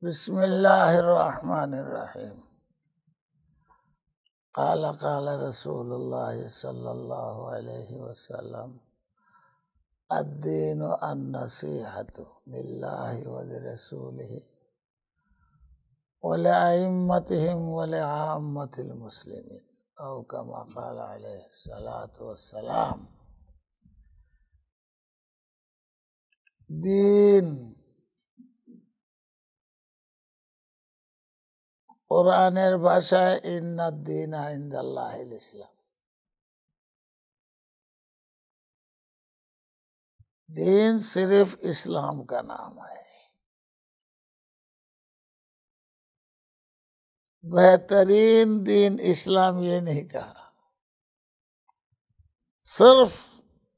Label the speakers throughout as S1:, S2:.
S1: बिस्मिल्लाहिर्रहमानिर्रहीम। क़ाला क़ाला रसूलुल्लाह सल्लल्लाहु अलैहि वसल्लम अद्दीनु अन्नसीहतु लिल्लाहि व लिरसूलिहि व लिअइम्मतिहिम व लिआम्मतिल मुस्लिमीन औ कमा क़ाला अलैहि सलातु वस्सलाम। दीन कुरानेर भाषाয় इन्नाद्दीना इनदाल्लाहिल इस्लाम। दीन सिर्फ इस्लाम का नाम है। बेहतरीन दीन इस्लाम ये नहीं कहा, सिर्फ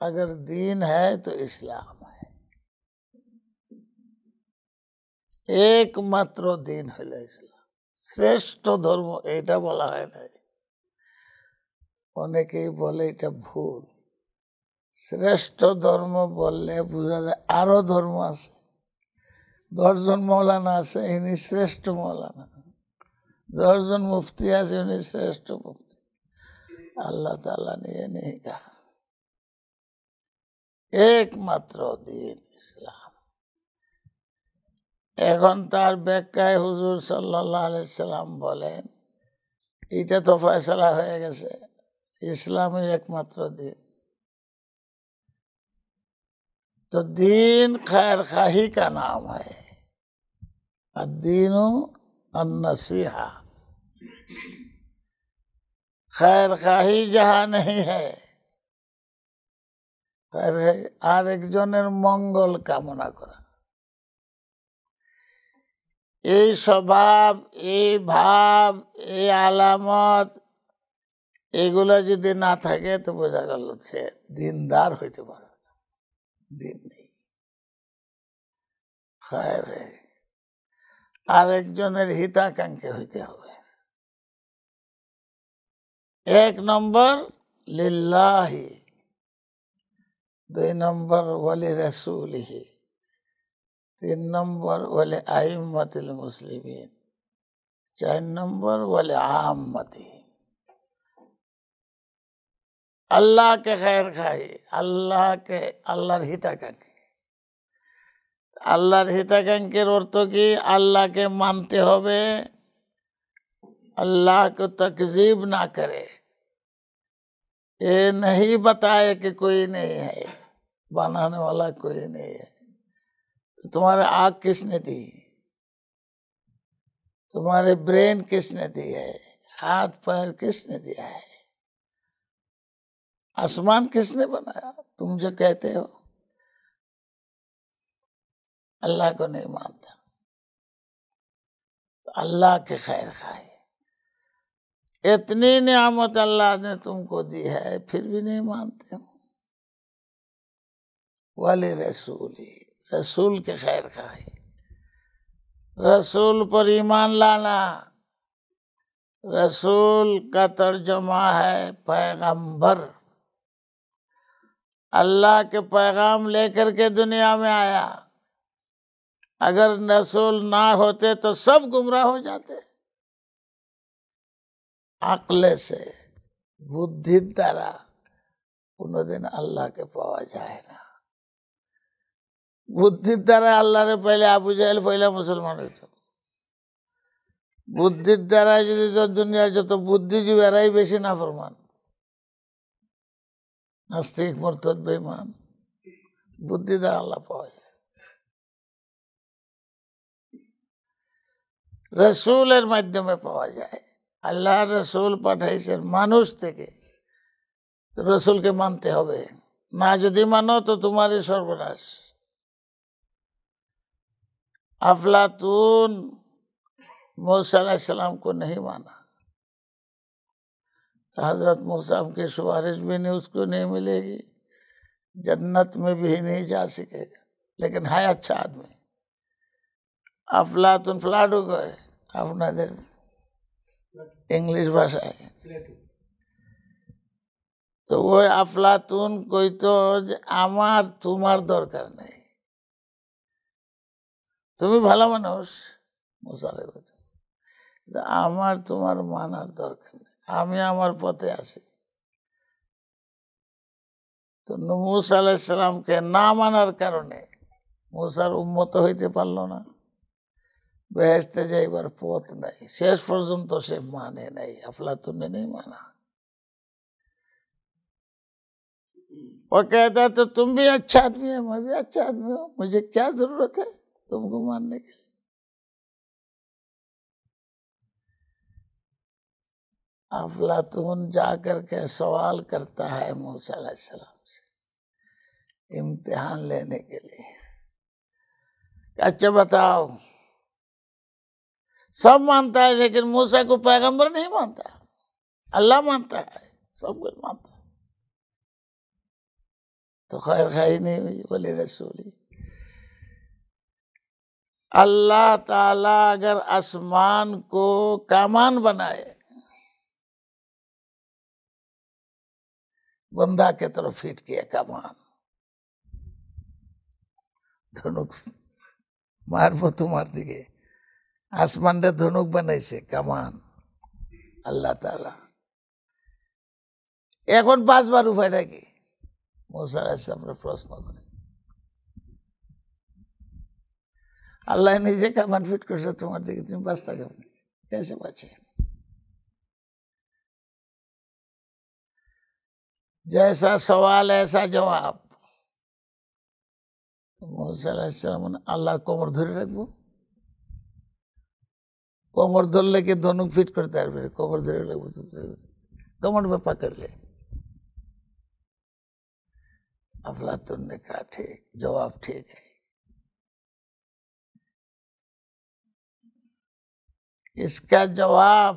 S1: अगर दीन है तो इस्लाम है। एकमात्र दीन हलो इस्लाम। শ্রেষ্ঠ ধর্ম এটা বলা হয় না, অনেকেই বলে এটা ভুল। শ্রেষ্ঠ ধর্ম বললে বোঝা যায় আরো ধর্ম আছে, 10 জন মৌলানা আছে, ইনি শ্রেষ্ঠ মৌলানা। 10 জন মুফতি আছে, উনি শ্রেষ্ঠ মুফতি। আল্লাহ তাআলা নিয়ে নেই কহা, একমাত্র দিন ইসলাম। এখন তার ব্যাখ্যায় হুজুর সাল্লাল্লাহু আলাইহি সাল্লাম বলেন, এটা তো ফয়সালা হয়ে গেছে, ইসলামই একমাত্র দিন। तो दीन खैर खाही का नाम है। अद्दीनु अन्नसीहा। खैर खाही जहाँ नहीं है, खैर আর একজনের মঙ্গল কামনা করা। এই স্বভাব, এই ভাব, এই আলামত এগুলো যদি না থাকে তো বোঝা গেল সে দিনদার হইতে পারে। দিন নেই, খায়ের আরেকজনের হিতাকাঙ্ক্ষী হইতে হবে। 1 নম্বর লিল্লাহি, 2 নম্বর ওয়ালি রাসূলিহি, 3 নম্বর ওয়ালি আইম্মাতিল মুসলিমিন, 4 নম্বর ওয়ালি আম্মতি। আল্লাহ কে खैर খাই, আল্লাহর হিতাকাঙ্ক্ষী। আল্লাহর হিতাকাঙ্ক্ষীর অর্থ কি? আল্লাহকে মানতে হবে, अल्लाह को तकजीब ना करे, ये नहीं बताए कि कोई नहीं है, बनाने वाला कोई नहीं है। तो तुम्हारे आँख किसने दी? तुम्हारे ब्रेन किसने दी है? हाथ पैर किसने दिया है? आसमान किसने बनाया? तुम जो कहते हो अल्लाह को नहीं मानता, तो अल्लाह के खैर खाए। इतनी नियामत अल्लाह ने तुमको दी है, फिर भी नहीं मानते हो। वाले रसूली, रसूल के खैर खाए। रसूल पर ईमान लाना, रसूल का तर्जुमा है पैगंबर। अल्लाह के पैगाम लेकर के दुनिया में आया। अगर रसूल ना होते तो सब गुमराह हो जाते। আকলে से, বুদ্ধির দ্বারা কোনোদিন আল্লাহকে পাওয়া যায় না। বুদ্ধির দ্বারা আল্লাহরে পাইলে আবু জাহেল পয়লা মুসলমান হইত। বুদ্ধির দ্বারা যদি তো দুনিয়ার যত বুদ্ধিজীবী এরাই বেশি নাফরমান, নাস্তিক, মুরতাদ, বেঈমান। বুদ্ধি দ্বারা আল্লাহ পাওয়া যায়। রসুলের মাধ্যমে পাওয়া যায়। আল্লাহ রসুল পাঠাইছেন মানুষ থেকে, রসুলকে মানতে হবে। না যদি মানো তো তোমারই সর্বনাশ। अफलातून मूसा अलैहिस्सलाम को नहीं माना, तो हजरत मूसा की सिफारिश भी नहीं उसको नहीं मिलेगी, जन्नत में भी नहीं जा सकेगा। लेकिन है अच्छा आदमी। अफलातून फ्लाडू गए আপনাদের इंग्लिश भाषा है। तो वो अफलातून कोई तो আমার তোমার দরকার নেই, তুমি ভালো মানুষ, মুসারে কথা, আমার তোমার মানার দরকার নেই, আমি আমার পথে আছি। তো মুসা আলাইহিস সালামকে না মানার কারণে মুসার উম্মত হইতে পারল না, বেহেশতে যাইবার পথ নাই, শেষ পর্যন্ত সে মানে নাই, আফলাতুনে নেই মানা। वो कहता तो तुम भी अच्छा आदमी है, मैं भी अच्छा आदमी हूँ, मुझे क्या जरूरत है तुमको मानने की। अफलातून जाकर के सवाल करता है मूसा अलैहिस्सलाम से इम्तिहान लेने के लिए, अच्छा बताओ, सब मानता है लेकिन मूसा को पैगंबर नहीं मानता, अल्लाह मानता है, सब कुछ मानता है, तो खैर खाई नहीं हुई बोले रसूली। अल्लाह ताला अगर आसमान को कमान बनाए, बंदा के तरफ फिट किया कमान, धनुक मारबो तुम्हार दिके, आसमान रे धनुक बनाइছে कमान अल्लाह ताला। এখন 5 বার উপায়টা কি? मूसा अलैहिस सलाम प्रश्न करे, अल्लाह নিজে कमान फिट করছে তোমার দিকে, তুমি বাঁচতে কেমন, कैसे बचे? जैसा सवाल ऐसा जवाब। मूसा अलैहिस सलाम আল্লাহর কোমর ধরে রাখবো, কোমর ধরলে কি ধনুক ফিট করতে পারবে? কোমর ধরে রাখবো তো কোমর में पकड़ ले। अफलातून ने कहा ठीक, जवाब ठीक है। इसका जवाब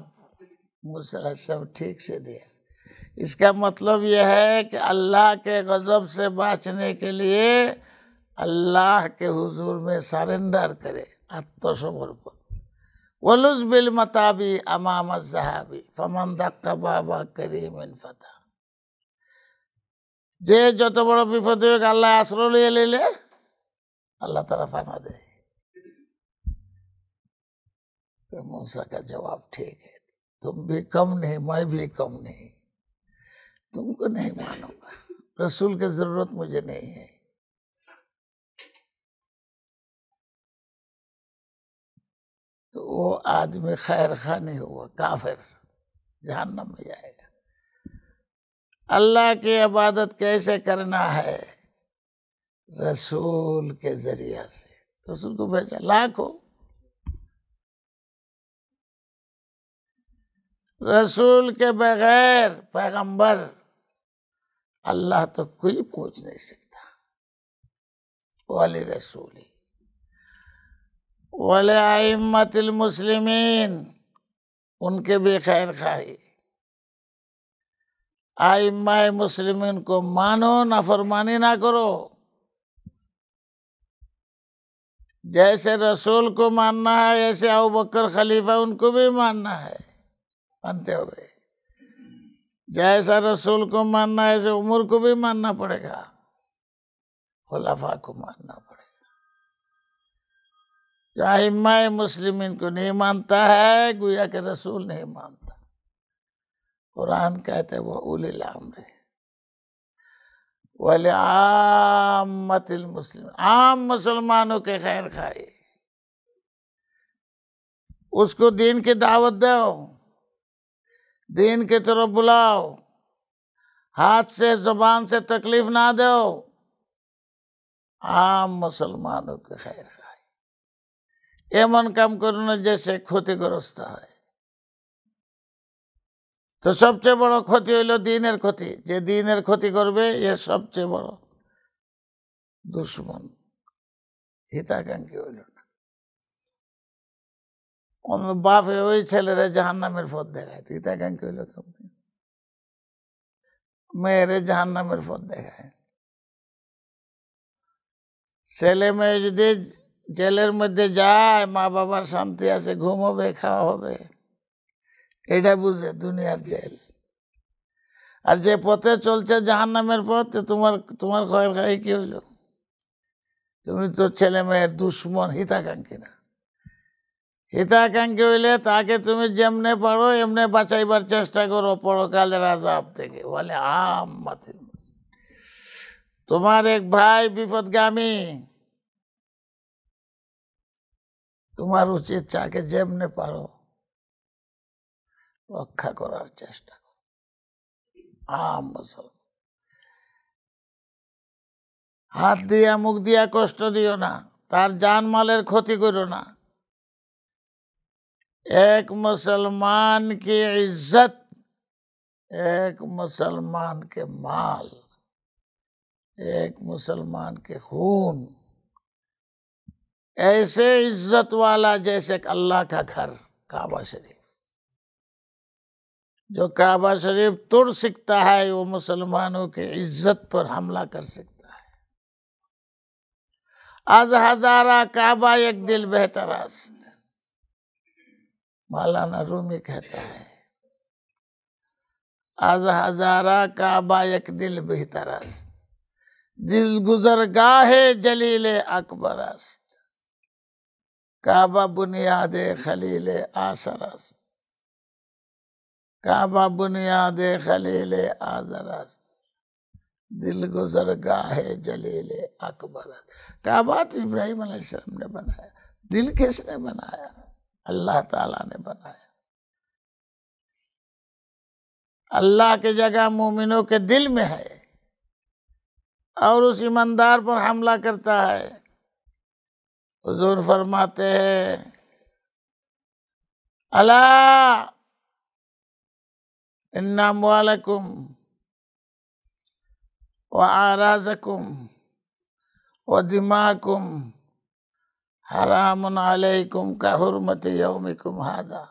S1: मूसा अलैहिस सलाम ठीक से दिया। इसका मतलब यह है कि अल्लाह के गजब से बचने के लिए अल्लाह के हुजूर में सरेंडर करे, आत्मसमर्पण। वलुज बिल मताबी अमाम ज़हाबी फमन दक्का बाबा करीमिन फता। जे যত বড় বিপদ হোক আল্লাহ আশ্রয় লিয়ে নিলে আল্লাহ তারা ফানা দেয়। तो मूसा का जवाब ठीक है, तुम भी कम नहीं, मैं भी कम नहीं, तुमको नहीं मानूंगा, रसूल की जरूरत मुझे नहीं है। तो वो आदमी खैर खा नहीं हुआ, काफिर जहन्नम में जाएगा। अल्लाह की इबादत कैसे करना है? रसूल के जरिया से, रसूल को भेजा लाखों, रसूल के बगैर पैगंबर अल्लाह तो कोई पहुंच नहीं सकता। वाले रसूली वाले आइम्मतिल मुस्लिमीन, उनके भी खैर खाई। आइम्मा मुस्लिमीन को मानो, नाफरमानी ना करो। जैसे रसूल को मानना है ऐसे अबू बकर खलीफा उनको भी मानना है, मानते हुए जैसा रसूल को मानना है ऐसे उमर को भी मानना पड़ेगा, खुलाफा को मानना पड़ेगा। जो आइम्मा मुस्लिमीन को नहीं मानता है गोया के रसूल नहीं मानता। कुरान कहते वो उलिल अम्र वल आम्मतिल मुस्लिम, आम मुसलमानों के खैर खाए, उसको दीन की दावत दो, दीन की तरफ बुलाओ, हाथ से जुबान से तकलीफ ना दो, आम मुसलमानों के खैर खाए। एमन काम करो ना जैसे क्षतिग्रस्त है। तो सबचेয়ে বড় ক্ষতি হইল দ্বীনের ক্ষতি, যে দ্বীনের ক্ষতি করবে এ সবচেয়ে বড় দুশমন, হিতাকাঙ্ক্ষী হইল না। বাপে ওই ছেলেরা জাহান্নামের পথ দেখায়, তো হিতাকাঙ্ক্ষী হইল কেমন? মেয়েরে জাহান্নামের পথ দেখায়। ছেলে মেয়ে যদি জেলের মধ্যে যায়, মা বাবার শান্তি আছে, ঘুম হবে, খাওয়া হবে, এটা বুঝে দুনিয়ার জেল। আর যে পথে চলছে জাহান্নামের পথ, তোমার খয়ের খাই কি হইল? তুমি তো ছেলে মেয়ের দুশ্মন, হিতাকাঙ্ক্ষী না। হিতাকাঙ্ক্ষী হইলে তাকে তুমি যেমনে পারো এমনে বাঁচাইবার চেষ্টা করো পরকালের আযাব থেকে। বলে আম্মাতিল, তোমার এক ভাই বিপদগামী, তোমার উচিত তাকে যেমনে পারো রক্ষা করার চেষ্টা করো। আম মুসলমান, হাত দিয়া মুখ দিয়া কষ্ট দিও না, তার জানমালের ক্ষতি করো না। एक मुसलमान की इज्जत, एक मुसलमान के माल, एक मुसलमान के खून ऐसे इज्जत वाला जैसे अल्लाह का घर काबा शरीफ। जो काबा शरीफ तोड़ सकता है वो मुसलमानों की इज्जत पर हमला कर सकता है। आज हजारा काबा एक दिल बेहतर است। मौलाना रूमी कहता है आज हजारा काबा एक दिल बेहतर است, दिल गुजरगाह जलील अकबर است, काबा बुनियाद खलील आसर است, काबा बुनियाद खलील आसर است, दिल गुजरगाह जलील अकबर است। काबा तो इब्राहिम अलैहिस्सलाम ने बनाया, दिल किसने बनाया? अल्लाह ताला ने बनाया। अल्लाह की जगह मोमिनों के दिल में है और उस ईमानदार पर हमला करता है। हुजूर फरमाते हैं अला इन्ना अम्वालकुम व आराज़कुम व दिमाकुम हरामुन अलैकुम का हुर्मति यौमिकुम हाज़ा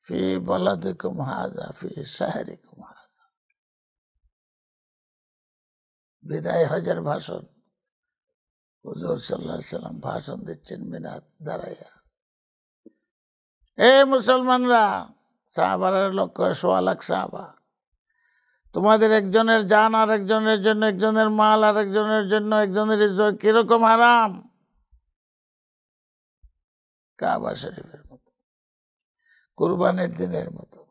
S1: फी बलदिकुम हाज़ा फी शहरिकुम हाज़ा। বিদায় হজের ভাষণ হুজুর সাল্লাল্লাহু আলাইহি সাল্লাম ভাষণ দিচ্ছেন মিনার দাঁড়াইয়া। এ মুসলমানরা, সাহাবারা লক্ষ ১৬ লাখ সাহাবা, তোমাদের একজনের জান আর একজনের জন্য, একজনের মাল আর একজনের জন্য, একজনের ইজ্জত কিরকম হারাম? কাবা শরীফের মতো, কুরবানির দিনের মতো,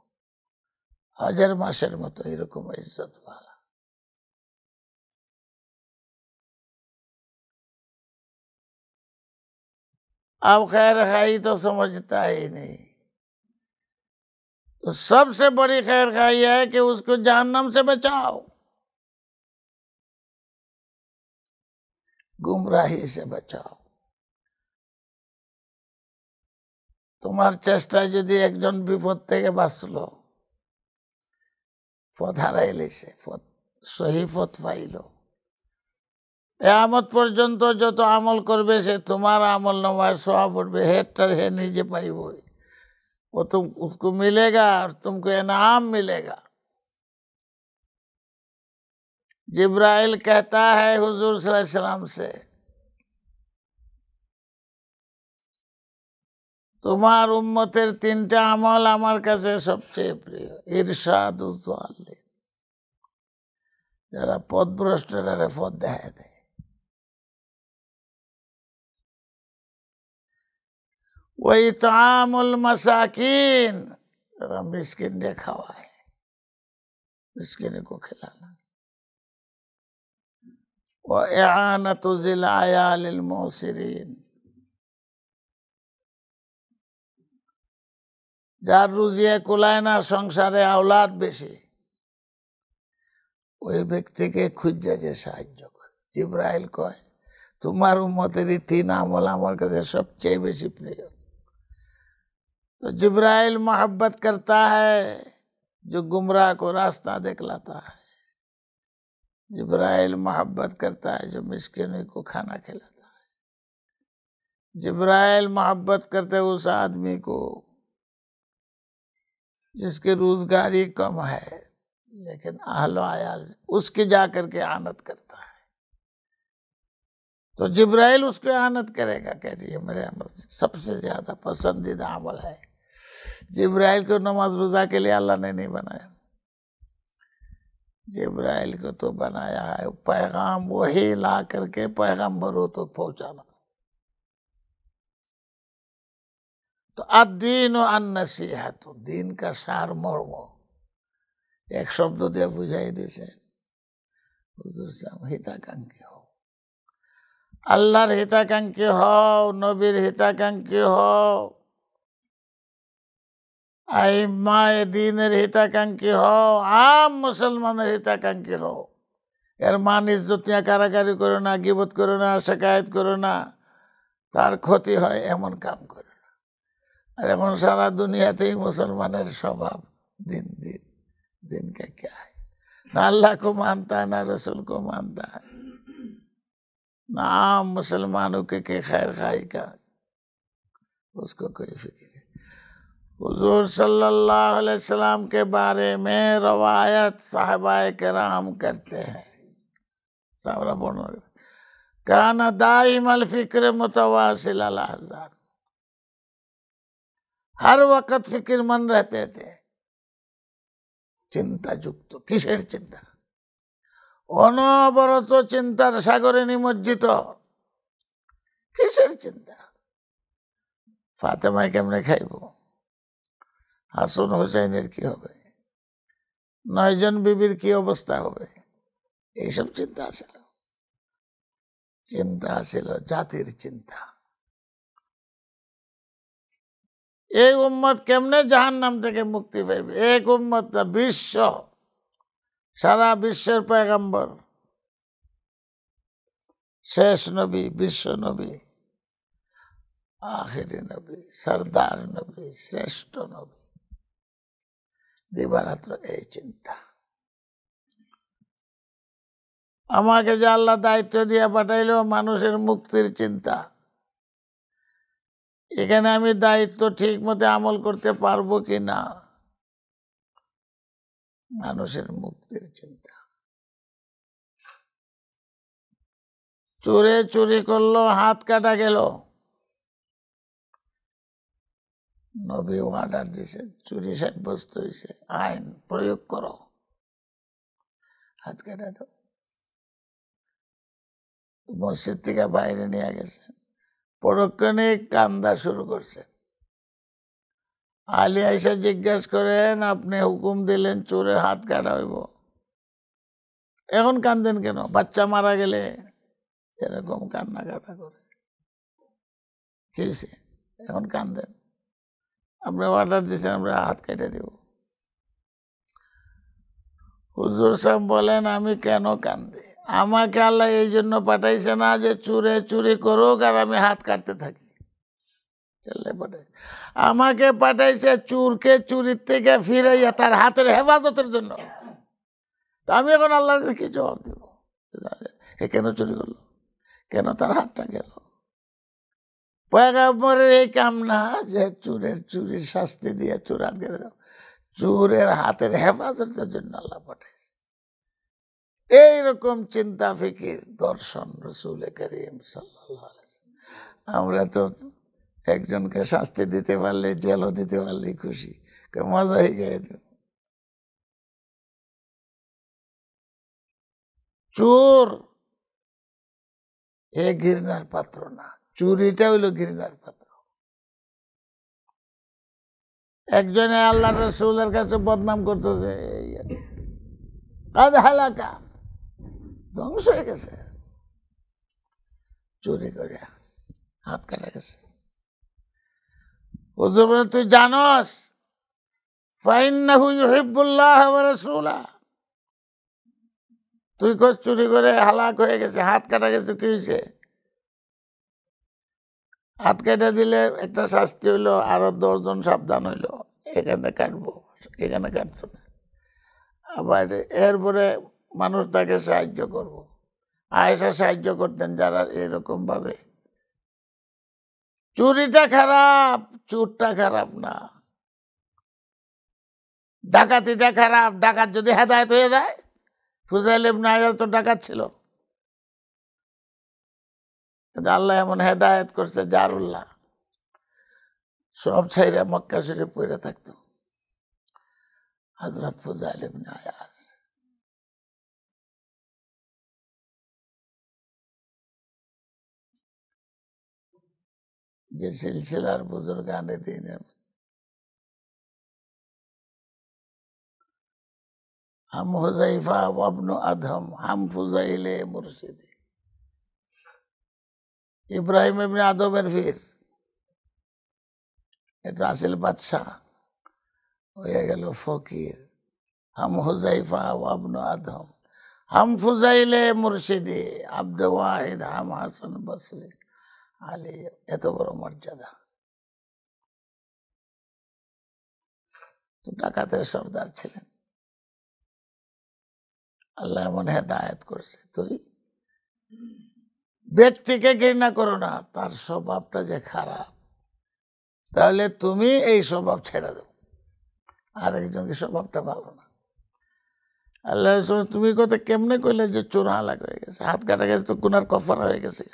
S1: হজের মাসের মতো এরকম ইজ্জত वाला। अब खैर खाई तो समझता ही नहीं। तो सबसे बड़ी खैर खाई है कि उसको जहन्नम से बचाओ, गुमराही से बचाओ। তোমার চেষ্টায় যদি একজন বিপদ থেকে বাঁচলো, পথ হারাইলেছে, সহি পথ পাইল, কিয়ামত পর্যন্ত যত আমল করবে সে তোমার আমল নামায় সওয়াব উঠবে, হেডটা হে নিজে পাইবই, वो तुम उसको मिलेगा और तुमको इनाम मिलेगा। जिब्राइल कहता है हुजूर सल्लल्लाहु अलैहि वसल्लम से, তোমার উম্মতের 3টা আমল আমার কাছে সবচেয়ে প্রিয়। ইরশাদুজ জালিম, যারা পথভ্রষ্টরা পথ দেখায় দেয়। ওয়া ইতআমুল মাসাকিন, যারা মিসকিনদের খাওয়ায়, মিসকিনের को खिलाना। ওয়া ইআনাতু জিল আয়ালিল মুসিরিন, যার রুজিয়ে কুলায় না, সংসারে আওলাদ বেশি, ওই ব্যক্তিকে খুঁজে যে সাহায্য করে। জিব্রাইল কয় তোমার উম্মতের এই 3 আমল আমার কাছে সবচেয়ে বেশি প্রিয়। तो जिब्राइल मोहब्बत करता है जो गुमराह को रास्ता दिखलाता है, जिब्राइल मोहब्बत करता है जो मिस्किन को खाना खिलाता है, जिब्राइल मोहब्बत करते उस आदमी को जिसकी रोजगारी कम है लेकिन अहलो आयाल उसकी जाकर के आनत करता है, तो जिब्राइल उसको आनत करेगा। कहती है मेरे सबसे ज्यादा पसंदीदा अमल है। जिब्राइल को नमाज रोजा के लिए अल्लाह ने नहीं बनाया, जिब्राइल को तो बनाया है पैगाम वही ला करके पैगंबरों तक पहुंचाना। তো আদ-দীন আন-নাসিহাতু, দিন কা সারমর্ম এক শব্দ দিয়ে বুঝাই দিয়েছেন হুজুর সাহেব, হিতাকাঙ্ক্ষী হও, আল্লাহর হিতাকাঙ্ক্ষী হও, নবীর হিতাকাঙ্ক্ষী হও, আইম্মায়ে দ্বীনের হিতাকাঙ্ক্ষী হও, আম মুসলমানের হিতাকাঙ্ক্ষী হও। এর মান ইজ্জত নিয়ে কারাকারি করো না, গীবত করো না, শিকায়েত করো না, তার ক্ষতি হয় এমন কাম করো না। আর এখন সারা দুনিয়াতেই মুসলমানের স্বভাব দিন দিন दिन का क्या है, ना अल्लाह को मानता है ना रसूल को मानता है, ना आम मुसलमानों के खैर खाई का उसको कोई फिक्र है। हुजूर सल्लल्लाहु अलैहि वसल्लम के बारे में रवायत साहबाए किराम करते हैं, साहबा बोलो, काना दाइम अल फिक्र मुतवासिल अल अहज़ार, हर वक्त फिक्रमंद रहते थे, চিন্তা যুক্ত। কিসের চিন্তা? অনবরত চিন্তার সাগরে নিমজ্জিত। কিসের চিন্তা? ফাতেমায় কেমনে খাইব, হাসান হুসাইনের কি হবে, 9 জন বিবির কি অবস্থা হবে, এইসব চিন্তা ছিল। চিন্তা ছিল জাতির চিন্তা। এই উম্মত কেমনে জাহান্নাম থেকে মুক্তি পাইবে? এক উম্মত না, বিশ্ব, সারা বিশ্বের পয়গম্বর, শেষ নবী, বিশ্ব নবী, আখেরি নবী, সরদার নবী, শ্রেষ্ঠ নবী, দিবারাত্র এই চিন্তা। আমাকে যে আল্লাহ দায়িত্ব দিয়ে পাঠাইলো মানুষের মুক্তির চিন্তা, এখানে আমি দায়িত্ব ঠিক মতো আমল করতে পারবো কি না, মানুষের মুক্তির চিন্তা। চোরে চুরি করলো, হাত কাটা গেল, নবী অর্ডার দিছে, চুরি সাব্যস্ত হয়েছে, আইন প্রয়োগ করো, হাত কাটা দাও। মসজিদ থেকে বাইরে নিয়ে গেছে, পরক্ষণে কান্দা শুরু করছে। আলী আইসা জিজ্ঞাসা করেন, আপনি হুকুম দিলেন চোরের হাত কাটা হইব, এখন কান্দেন কেন? বাচ্চা মারা গেলে এরকম কান্না কাটা করে, কি হয়েছে এখন কান্দেন? আপনি অর্ডার দিয়েছেন আমরা হাত কেটে দেব। হুজুর সাহেব বলেন, আমি কেন কান্দি? আমাকে আল্লাহ এই জন্য পাঠাইছে না যে চুরে চুরি করুক আর আমি হাত কাটতে থাকি। আমাকে পাঠাইছে চুরকে চুরির থেকে ফিরাইয়া তার হাতের হেফাজতের জন্য। তা আমি এখন আল্লাহর কি জবাব দেব? এ কেন চুরি করলো, কেন তার হাতটা গেল? পয়গম্বরের এই কাম না যে চুরের চুরির শাস্তি দিয়ে চোর হাত কেটে দাও, চোরের হাতের হেফাজতের জন্য আল্লাহ পাঠাইছে। এইরকম চিন্তা ফিকির দর্শন রাসূল করিম সাল্লাল্লাহু আলাইহি ওয়াসাল্লাম। আমরা তো একজনকে শাস্তি দিতে পারলে, জেলও দিতে পারলে খুশি, মজা হয়ে গেছে। চোর এ ঘৃণার পাত্র না, চুরিটা হইল ঘৃণার পাত্র। একজনে আল্লাহ রাসূলের কাছে বদনাম করতেছে, কাদ হালাকা, ধ্বংস হয়ে গেছে, চুরি করে হাত কাটা গেছে। হুজুর বলে, তুই জানস ফাইন্নাহু ইউহিব্বুল্লাহ ওয়া রাসূলাহ, তুই কস চুরি করে হালাক হয়ে গেছে, হাত কাটা গেছে, কি হয়েছে? হাত কেটে দিলে একটা শাস্তি হইলো, আরো 10 জন সাবধান হইলো, এখানে কাটবো, এখানে কাটতো না। আবার এরপরে মানুষ তাকে সাহায্য করবো। আয়েশা সাহায্য করতেন যারা এরকম ভাবে। চুরিটা খারাপ, চোরটা খারাপ না, ডাকাতিটা খারাপ। ডাকাত যদি হেদায়েত হয়ে যায়, ফুজাইল ইবনে আয়াজ তো ডাকাত ছিল, আল্লাহ এমন হেদায়েত করছে জারুল্লাহ, সব ছাইরা মক্কা শরীফ পড়ে থাকতো হযরত ফুজাইল ইবনে আয়াজ। যে সিলসিলার বুজুর্গানে দ্বীনের হাম হুযায়ফা ওয়া ইবনু আদহাম হাম ফুযাইলে মুরশিদি। ইব্রাহিম ইবনে আদমের ফির, এটা আসিল বাদশাহ, হয়ে গেল ফকির। হাম হুযায়ফা ওয়া ইবনু আদহাম হাম ফুযাইলে মুরশিদি আব্দ ওয়াহিদ হাম হাসান বসরি আলী। এত বড় মর্যাদা। তো ডাকাতের সর্দার ছিলেন। আল্লাহ এমন হেদায়েত করছে, তুই ব্যক্তিকে ঘৃণা করো না, তার স্বভাবটা যে খারাপ, তাহলে তুমি এই স্বভাব ছেড়ে দেবো। আরেকজনকে স্বভাবটা ভালো না। আল্লাহ তুমি কথা কেমনে কইলে যে চোর হালাক হয়ে গেছে, হাত কাটা গেছে, তো গুনার কফারা হয়ে গেছে,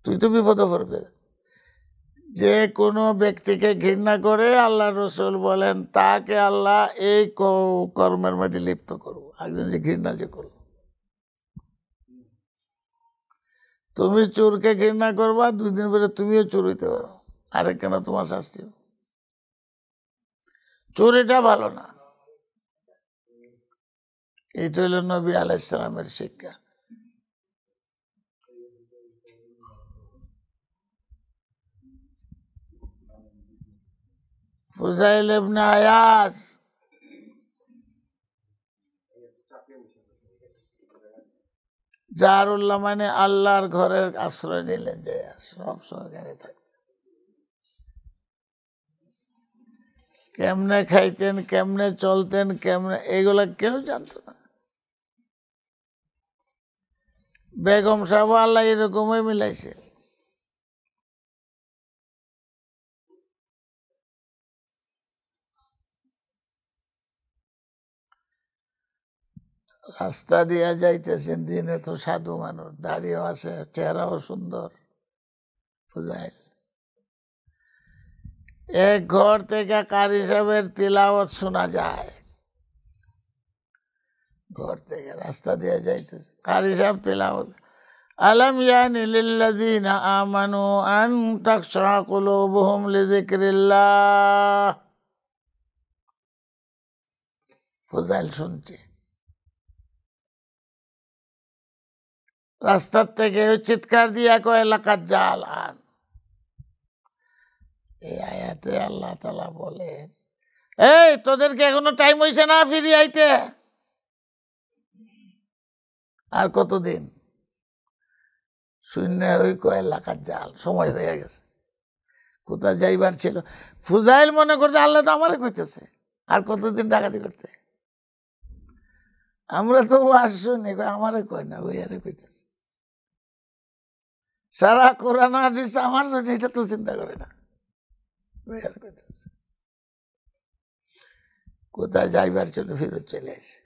S1: তুই তো বিপদে পড়বে। যে কোনো ব্যক্তিকে ঘৃণা করে আল্লাহ রসুল বলেন তাকে আল্লাহ এই কর্মের মধ্যে লিপ্ত করবো। একজন যে ঘৃণা যে করবো, তুমি চোরকে ঘৃণা করবা, 2 দিন পরে তুমিও চোর হইতে পারো, আরেক কেন তোমার শাস্তি। চোরিটা ভালো না। এইটা হইল নবী আলাইহিস সালামের শিক্ষা। ফুযাইল ইবনে আয়াজ জারুল্লাহ মানে আল্লাহর ঘরের আশ্রয় নিলেন, যে সব সময় থাকতেন। কেমনে খাইতেন, কেমনে চলতেন, কেমনে, এগুলা কেউ জানতো না। বেগম সাহেব আল্লাহ এরকমই মিলাইছে। রাস্তা দিয়া যাইতেছেন, দিনে তো সাধু মানুষ, দাড়িও আছে, চেহারাও সুন্দর। ফুযাইল এক ঘর থেকে কারি সাহেবের তিলাওয়াত শোনা যায়, ঘর থেকে রাস্তা দিয়ে যাইতেছে, কারি সাহেব তিলাওয়াত, আলাম ইয়ানি লিল্লাযিনা আমানু আন তাখশা কুলুবুহুম লিযিকরিল্লাহ। ফুযাইল শুনছে, রাস্তার থেকে চিৎকার দিয়া কয় লাকাদ জাল আন। এই আয়াতে আল্লাহ তাআলা বলেন, এই তোদেরকে এখনো টাইম হইছে না ফিরে আইতে? আর কতদিন? শূন্য ওই কয় লাকাদ জাল, সময় হয়ে গেছে। কোথায় যাইবার ছিল? ফুযাইল মনে করছে আল্লাহ তো আমারে কইতেছে, আর কতদিন ডাকাতি করতে? আমরা তো ওয়াজ শুনি, আমারে কয় না, ওই আরে কইতেছে। সারা কোরআন হাদিস আমার জন্য, এটা তো চিন্তা করে না, ওই আরে কইতেছে। কোথায় যাইবার ছিল ফেরত চলে আসে,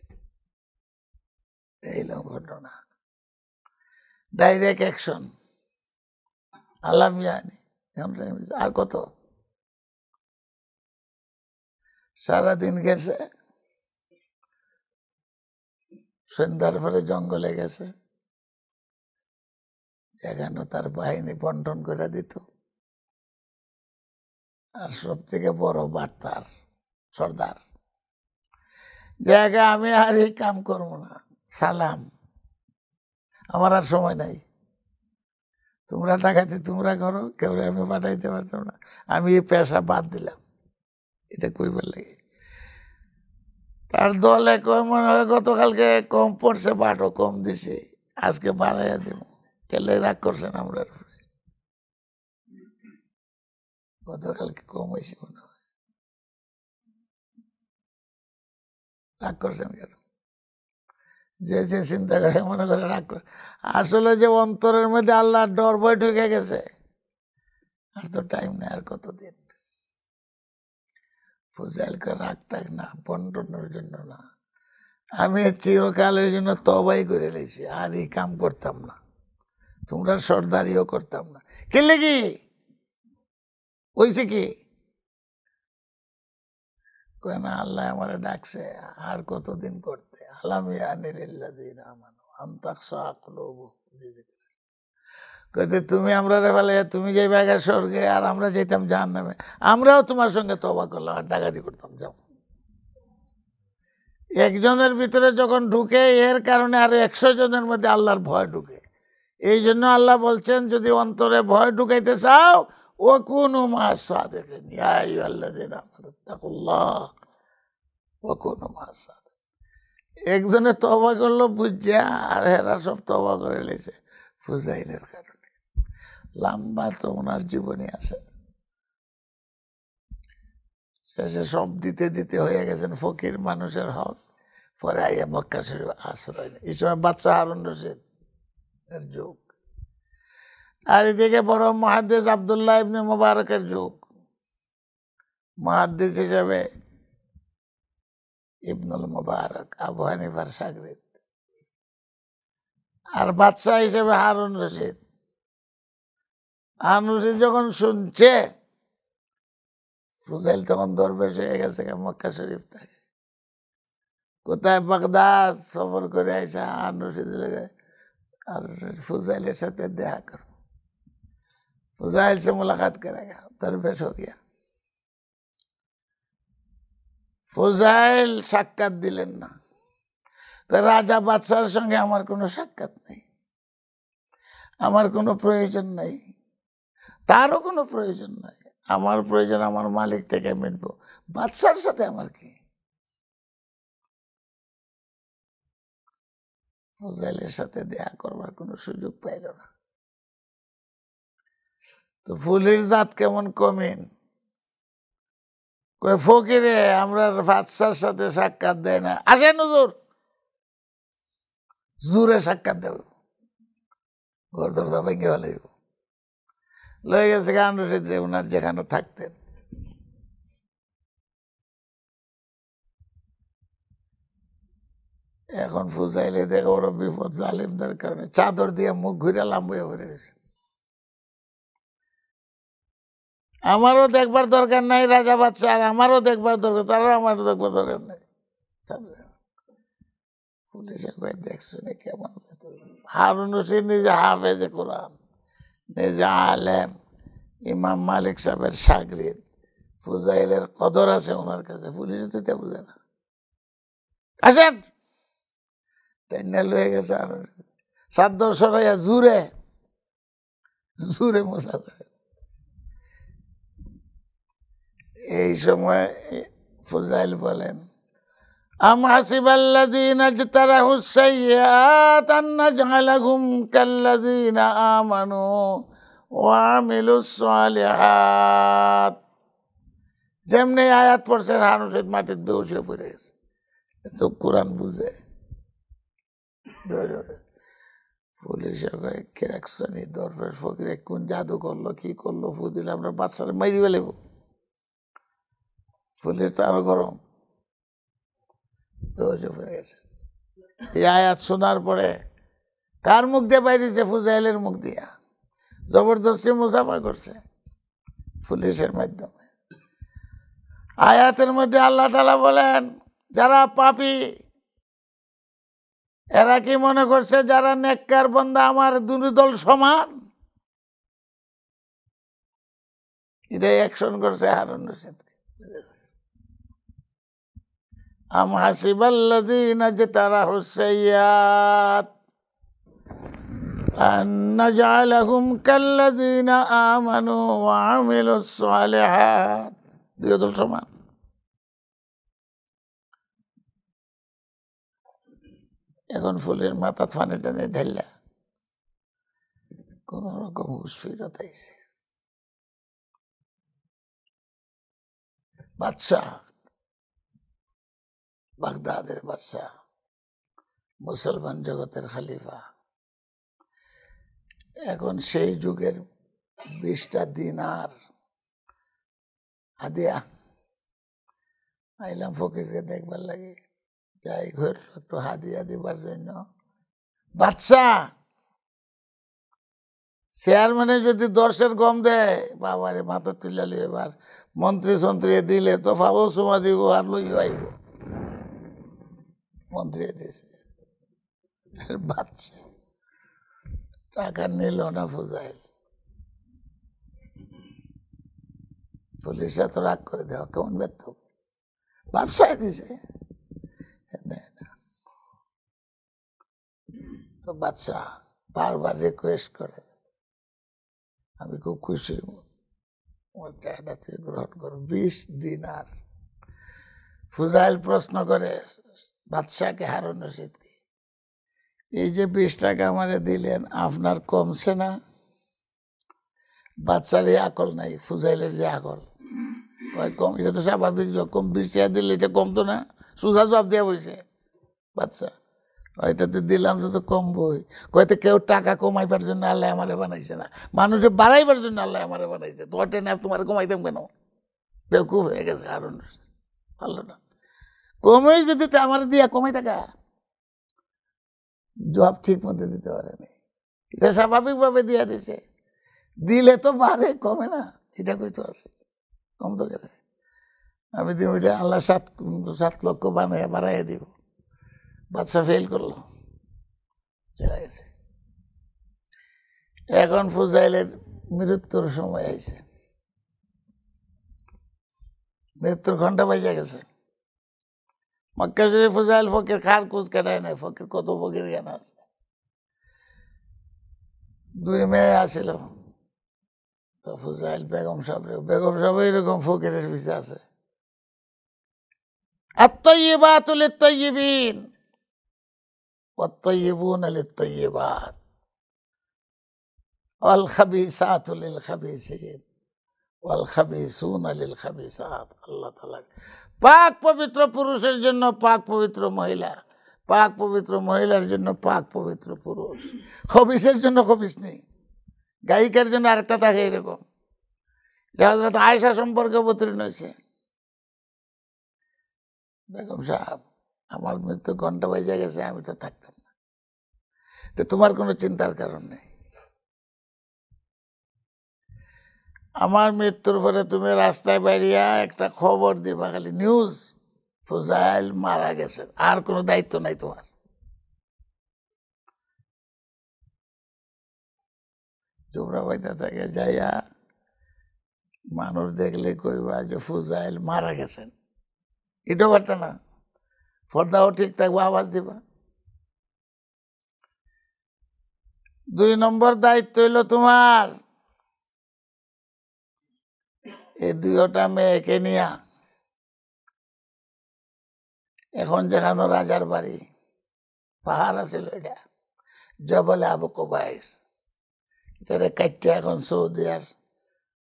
S1: এই ঘটনা। ডাইরেক্ট অ্যাকশন, আলাম জানি। আর কত? সারাদিন গেছে, সন্ধ্যার পরে জঙ্গলে গেছে, যেখানে তার বাহিনী বন্টন করে দিত। আর সব থেকে বড় বার্তার সর্দার, জায়গা আমি আর এই কাম করবো না, সালাম, আমার আর সময় নাই, তোমরা ডাকাতি তোমরা করো, কেউ আমি পাঠাইতে পারতাম না, আমি এই পেশা বাদ দিলাম। এটা কইবার লাগে। তার দলে কয় মনে হয় গতকালকে কম পড়ছে, বাটও কম দিছে, আজকে বাড়াইয়া দিব। কেলে রাগ করছেন আমরা? গতকালকে কম হয়েছে মনে হয়, রাগ করছেন কেন? যে যে চিন্তা করে মনে করে রাগ করে, আসলে যে অন্তরের মধ্যে আল্লাহর ডর ভয় ঢুকে গেছে। আর তো টাইম নেই, আর কতদিন? ফুযাইলকে রাগ টাগ না, বন্টনের জন্য না, আমি চিরকালের জন্য তবাই করে লেছি, আর এই কাম করতাম না, তোমরা সর্দারিও করতাম না। কে লেগি হইছে কি? কয় না, আল্লাহ আমারে ডাকছে, আর কতদিন করতে? আলাম ইয়ানি লিল্লাযিনা আমানু আন তাখশা কুলুবুহুম লিযিকরিল্লাহ। কইতে তুমি আমরা রে ফেলে তুমি যাই জায়গা স্বর্গে আর আমরা যেতাম জাহান্নামে, আমরাও তোমার সঙ্গে তওবা করলাম আর ডাকাতি করতাম। যাও। একজনের ভিতরে যখন ঢুকে এর কারণে আরো 100 জনের মধ্যে আল্লাহর ভয় ঢুকে। এই জন্য আল্লাহ বলছেন যদি অন্তরে ভয় ঢুকাইতে চাও ও কুনু মা'আস সাদিকিন, ইয়া আইয়ুহাল্লাযীনা আমানু তাকুল্লাহ ওয়া কুনু মা'আস সাদিকিন। একজনে তওবা করলো বুঝা, আর এরা সব তওবা করে লেছে ফুজাইলের কারণে। লম্বা তো ওনার জীবনী আছে, শেষে সব দিতে দিতে হয়ে গেছেন ফকির মানুষের হক। পরে আইয়া মক্কা শরীফ আশ্রয় নেই। এই সময় বাদশা হারুন রশিদ এর যুগ, আর এদিকে বড় মুহাদ্দিস আব্দুল্লাহ ইবনে মুবারকের যুগ। মুহাদ্দিস হিসেবে ইবনুল মুবারক আবু হানিফার শাগরিদ, আর বাদশা হিসেবে হারুন রশিদ। হারুন রশিদ যখন শুনছে ফুজাইল তখন দরবেশ হয়ে গেছে মক্কা শরীফ থেকে, কোথায় বাগদাদ সফর করে আইসা হারুন রশিদ আর ফুজাইলের সাথে দেখা করো। ফুজাইল से मुलाकात करेगा, दरवेश हो गया। ফুজাইল সাক্ষাৎ দিলেন না, রাজা বাদশার সঙ্গে আমার কোনো সাক্ষাৎ নেই, আমার কোনো প্রয়োজন নাই, তারও কোনো প্রয়োজন নাই। আমার প্রয়োজন আমার মালিক থেকে মিটবো, বাদশার সাথে আমার কি? ফুজাইলের সাথে দেখা করবার কোনো সুযোগ পাইল না। তো ফুলের জাত কেমন কমিন, কই ফকিরে আমরা বাদশার সাথে সাক্ষাৎ দেয় না, আসেন হুজুর, জোরে সাক্ষাৎ দেব, ঘর দরজা ভেঙে ফেলাইব। লয়ে গেছে হারুন রশিদ রে ওনার যেখানে থাকতেন। এখন ফুজাইলে দেখে বড় বিপদ, জালিমদের কারণে চাদর দিয়ে মুখ ঘুরে লাম্বয়ে ভরে গেছে। আমারও দেখবার দরকার নাই রাজা বাদশা, আর আমারও দেখবার দরকার, তারও আমার দেখবার দরকার নাই। পুলিশে কয়ে দেখছো না কেমন? হারুন রশিদ নিজে হাফেজে কোরআন, নিজে আলেম, ইমাম মালিক সাহেবের শাগরিদ, ফুজাইলের কদর আছে ওনার কাছে, পুলিশে দিতে বুঝে না। আসেন, টেনে লয়ে গেছে চাদর সরাইয়া জুড়ে জুড়ে মশা করে। এই সময় ফুজাইল বলেন আম হাসিবাল্লাযীনা ইজতারাহুস সাইয়্যাত আন নাজআলাহুম কাল্লাযীনা আমানু ওয়া আমিলুস সালিহাত। যেমনি আয়াত পড়ছে হারুন রশিদ মাটিতে বেহুশ হয়ে পড়ে গেছে, তো কোরআন বুঝে। পুলিশে কয় কে রাখছনি দরবেশ ফকিরে কোন জাদু করলো কি করলো, ফুদিল আমরা বাচ্চারা মারি ফেলেব। পুলিশ তো আরো গরম, বেহুশ হয়ে গেছে। এই আয়াত শোনার পরে কার মুখ দিয়ে বাইরেছে? ফুজাইলের মুখ দিয়া। জবরদস্তি মুসাফা করছে পুলিশের মাধ্যমে। আয়াতের মধ্যে আল্লাহ তাআলা বলেন যারা পাপী এরা কি মনে করছে যারা নেককার বান্দা আমার দুই দল সমান? এটাই অ্যাকশন করছে হারুন রশিদ। আম হাসিবাল্লাযীনা ইজতারাহুস সাইয়্যাত আন নাজআলাহুম কাল্লাযীনা আমানু ওয়া আমিলুস সালিহাত। দুই দল সমান। এখন ফুলের মাথা ফানে টানে ঢেলা কোন রকম হুশ ফিরত আইছে। বাদশাহ, বাগদাদের বাদশাহ, মুসলমান জগতের খলিফা, এখন সেই যুগের 20টা দিনার হাদিয়া আইলাম ফকিরকে দেখবার লাগে, যাই ঘর একটু হাদিয়া দিবার জন্য। বাদশাহ চেয়ারম্যানে যদি 10-এর গম দেয় বাবারে মাথা তুলে এবার মন্ত্রী সন্ত্রী দিলে তো ভাবো সুমা দিব আর লইও আইব। মন্ত্রী দিছে বাদশাহ টাকা নিল না ফুজাইল। পুলিশ এত রাগ করে দেওয়া কেমন ব্যর্থ, বাদশাহ দিছে। তো বাদশাহ বারবার রিকোয়েস্ট করে, আমি খুব খুশি, টাকাটা তুই গ্রহণ করো, 20 দিনার। ফুজাইল প্রশ্ন করে বাদশাহকে, হারুন রশিদকে, এই যে 20 টাকা আমারে দিলেন আপনার কমছে না? বাচ্চার এই আকল নাই, ফুজাইলের যে আকল, কম, এটা তো স্বাভাবিক, যখন 20 টাকা দিলে এটা কমতো না? সোজা জবাব দেওয়া বলছে বাচ্চা, এটাতে দিলাম তো কমবই। কয়তো কেউ টাকা কমাইবার জন্য আল্লাহ আমারে বানাইছে না, মানুষের বাড়াইবার জন্য আল্লাহ আমারে বানাইছে। তোমার টেনে তোমার কমাইতাম কেন? বেকুব হয়ে গেছে হারুন রশিদ, ভালো না। কমেই যদি আমার দিয়া কমাই টাকা, জবাব ঠিক মতো দিতে পারেনি, এটা স্বাভাবিকভাবে দিয়া দিছে। দিলে তো বাড়ে, কমে না, এটা কইতো আছে, কম তো কেন? আমি দিব এটা আল্লাহ 7 লক্ষ বাড়াইয়া দিব। বাচ্চা ফেল করলো, চলে গেছে। এখন ফুজাইলের মৃত্যুর সময় আইছে, মৃত্যুর ঘন্টা বাজে গেছে। মক্কা শরীফ ফুজাইল ফকির খার কুচ কাটায় নাই, ফকির কত ফকির জ্ঞান আছে। 2 মেয়ে আসিল, তো ফুজাইল বেগম সাহেব এরকম ফকিরের পিছে আছে। আত-তাইয়্যিবাতু লিত-তাইয়্যিবিন ওয়াত-তাইয়্যিবুনা লিত-তাইয়্যিবাত ওয়াল খাবিসাতু লিল-খাবিসিন ওয়াল খাবিসুনা লিল-খাবিসাত। আল্লাহ তাআলা পাক পবিত্র পুরুষের জন্য পাক পবিত্র মহিলা, পাক পবিত্র মহিলার জন্য পাক পবিত্র পুরুষ, খবিসের জন্য খবিস নেই, গায়িকার জন্য আরেকটা থাকে। এরকম হযরত আয়েশা সম্পর্কে অবতীর্ণ হয়েছে, বেগম সাহেব আমার মৃত্যু ঘন্টা বাজে গেছে, আমি তো থাকতাম না, তো তোমার কোনো চিন্তার কারণ নেই। আমার মৃত্যুর পরে তুমি রাস্তায় বেরিয়ে একটা খবর দিবা, খালি নিউজ, ফুজাইল মারা গেছেন, আর কোনো দায়িত্ব নাই তোমার। জোবরা বাইতে থাকে, যাইয়া মানুষ দেখলে কইবা যে ফুজাইল মারা গেছেন, এটাও পারত না, পর্দাও ঠিক থাকবো, আওয়াজ দিবা। 2 নম্বর দায়িত্ব হইল তোমার এই 2টা মেয়েকে নিয়া, এখন যেখানে রাজার বাড়ি, পাহাড় আছিল, এটা জবলে আবু কুবাইস, এটারে কাটতে এখন সৌদি আর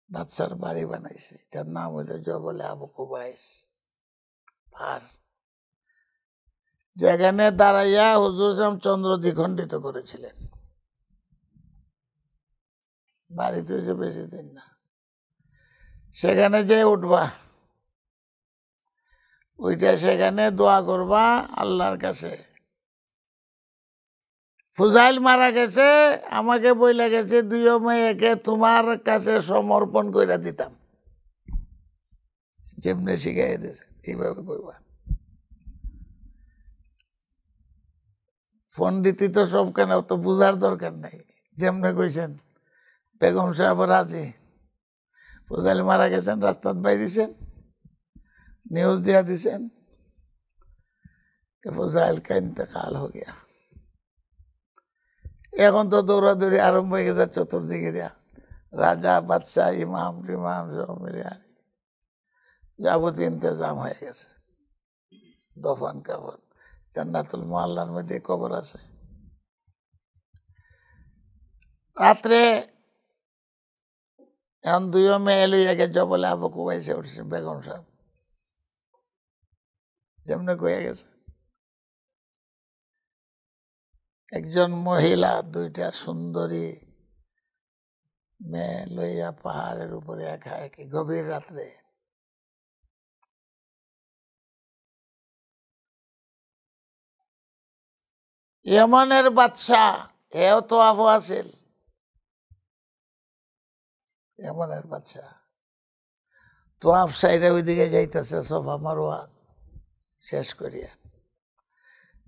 S1: বাদশার বাড়ি বানাইছে, এটার নাম হইল জবলে আবু কুবাইস পাহাড়, যেখানে দাঁড়াইয়া হুজুর চন্দ্র দ্বিখণ্ডিত করেছিলেন। বাড়িতে হয়েছে বেশি দিন না, সেখানে যে উঠবা, ওইটা সেখানে দোয়া করবা আল্লাহর কাছে, ফুজাইল মারা গেছে, আমাকে বইলা গেছে 2 মেয়েকে তোমার কাছে সমর্পণ করে দিতাম, যেমনি শিখাই দিয়েছে এইভাবে কইবা। পণ্ডিতি তো সব কেন, তো বুঝার দরকার নাই, যেমনি কইছেন। বেগম সাহেব রাজি, ফুজাইল মারা গেছেন, রাস্তাত বাইরেছেন, নিউজ দিয়া দিছেন ফুজাইল কা ইন্তেকাল হো গিয়া। এখন তো দৌড়াদৌড়ি আরম্ভ হয়ে গেছে চতুর্দিকে দিয়া, রাজা বাদশাহ ইমাম টিমাম সব মিলে যাবতীয় ইন্তজাম হয়ে গেছে, দফন কাফন, জান্নাতুল মুআল্লার মধ্যে কবর আছে। রাত্রে এখন 2 মেয়ে লইয়া গে জবলে আবু কুবাইসে উঠছে, বেগম সাহেব যেমনি কয়ে গেছে। একজন মহিলা 2টা সুন্দরী মেয়ে লইয়া পাহাড়ের উপরে একা একি গভীর রাত্রে, ইয়েমেনের বাদশাহ এও তো আবু আছিল, ইয়েমেনের বাদশাহ তোয়াফ সাইডে ওইদিকে যাইতেছে, সফা মারওয়া শেষ করিয়া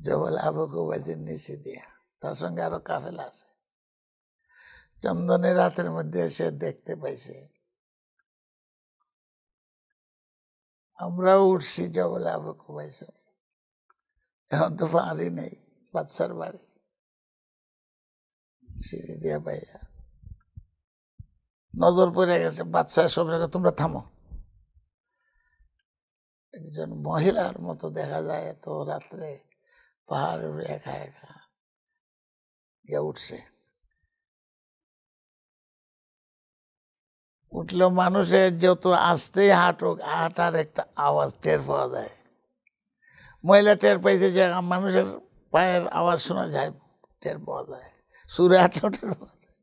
S1: জবল আবু কুবাইসের নিচে দিয়া, তার সঙ্গে আরো কাফেলা আছে। চন্দনে রাতের মধ্যে এসে দেখতে পাইছে, আমরাও উঠছি জবলে আবু কুবাইস, এখন তো পাহাড়ি নেই, বাদশার বাড়ি সিঁড়ি দিয়ে পাইয়া নজর পড়ে গেছে। বাদশা সব জায়গায় তোমরা থামো, একজন মহিলার মতো দেখা যায় তো রাত্রে পাহাড়ের একা একা গিয়ে উঠছে। উঠলেও মানুষের যত আস্তেই হাঁটুক হাঁটার একটা আওয়াজ টের পাওয়া যায়। মহিলা টের পাইছে যে মানুষের পায়ের আওয়াজ শোনা যায়, টের পাওয়া যায়, সুরে হাঁটলেও টের পাওয়া যায়।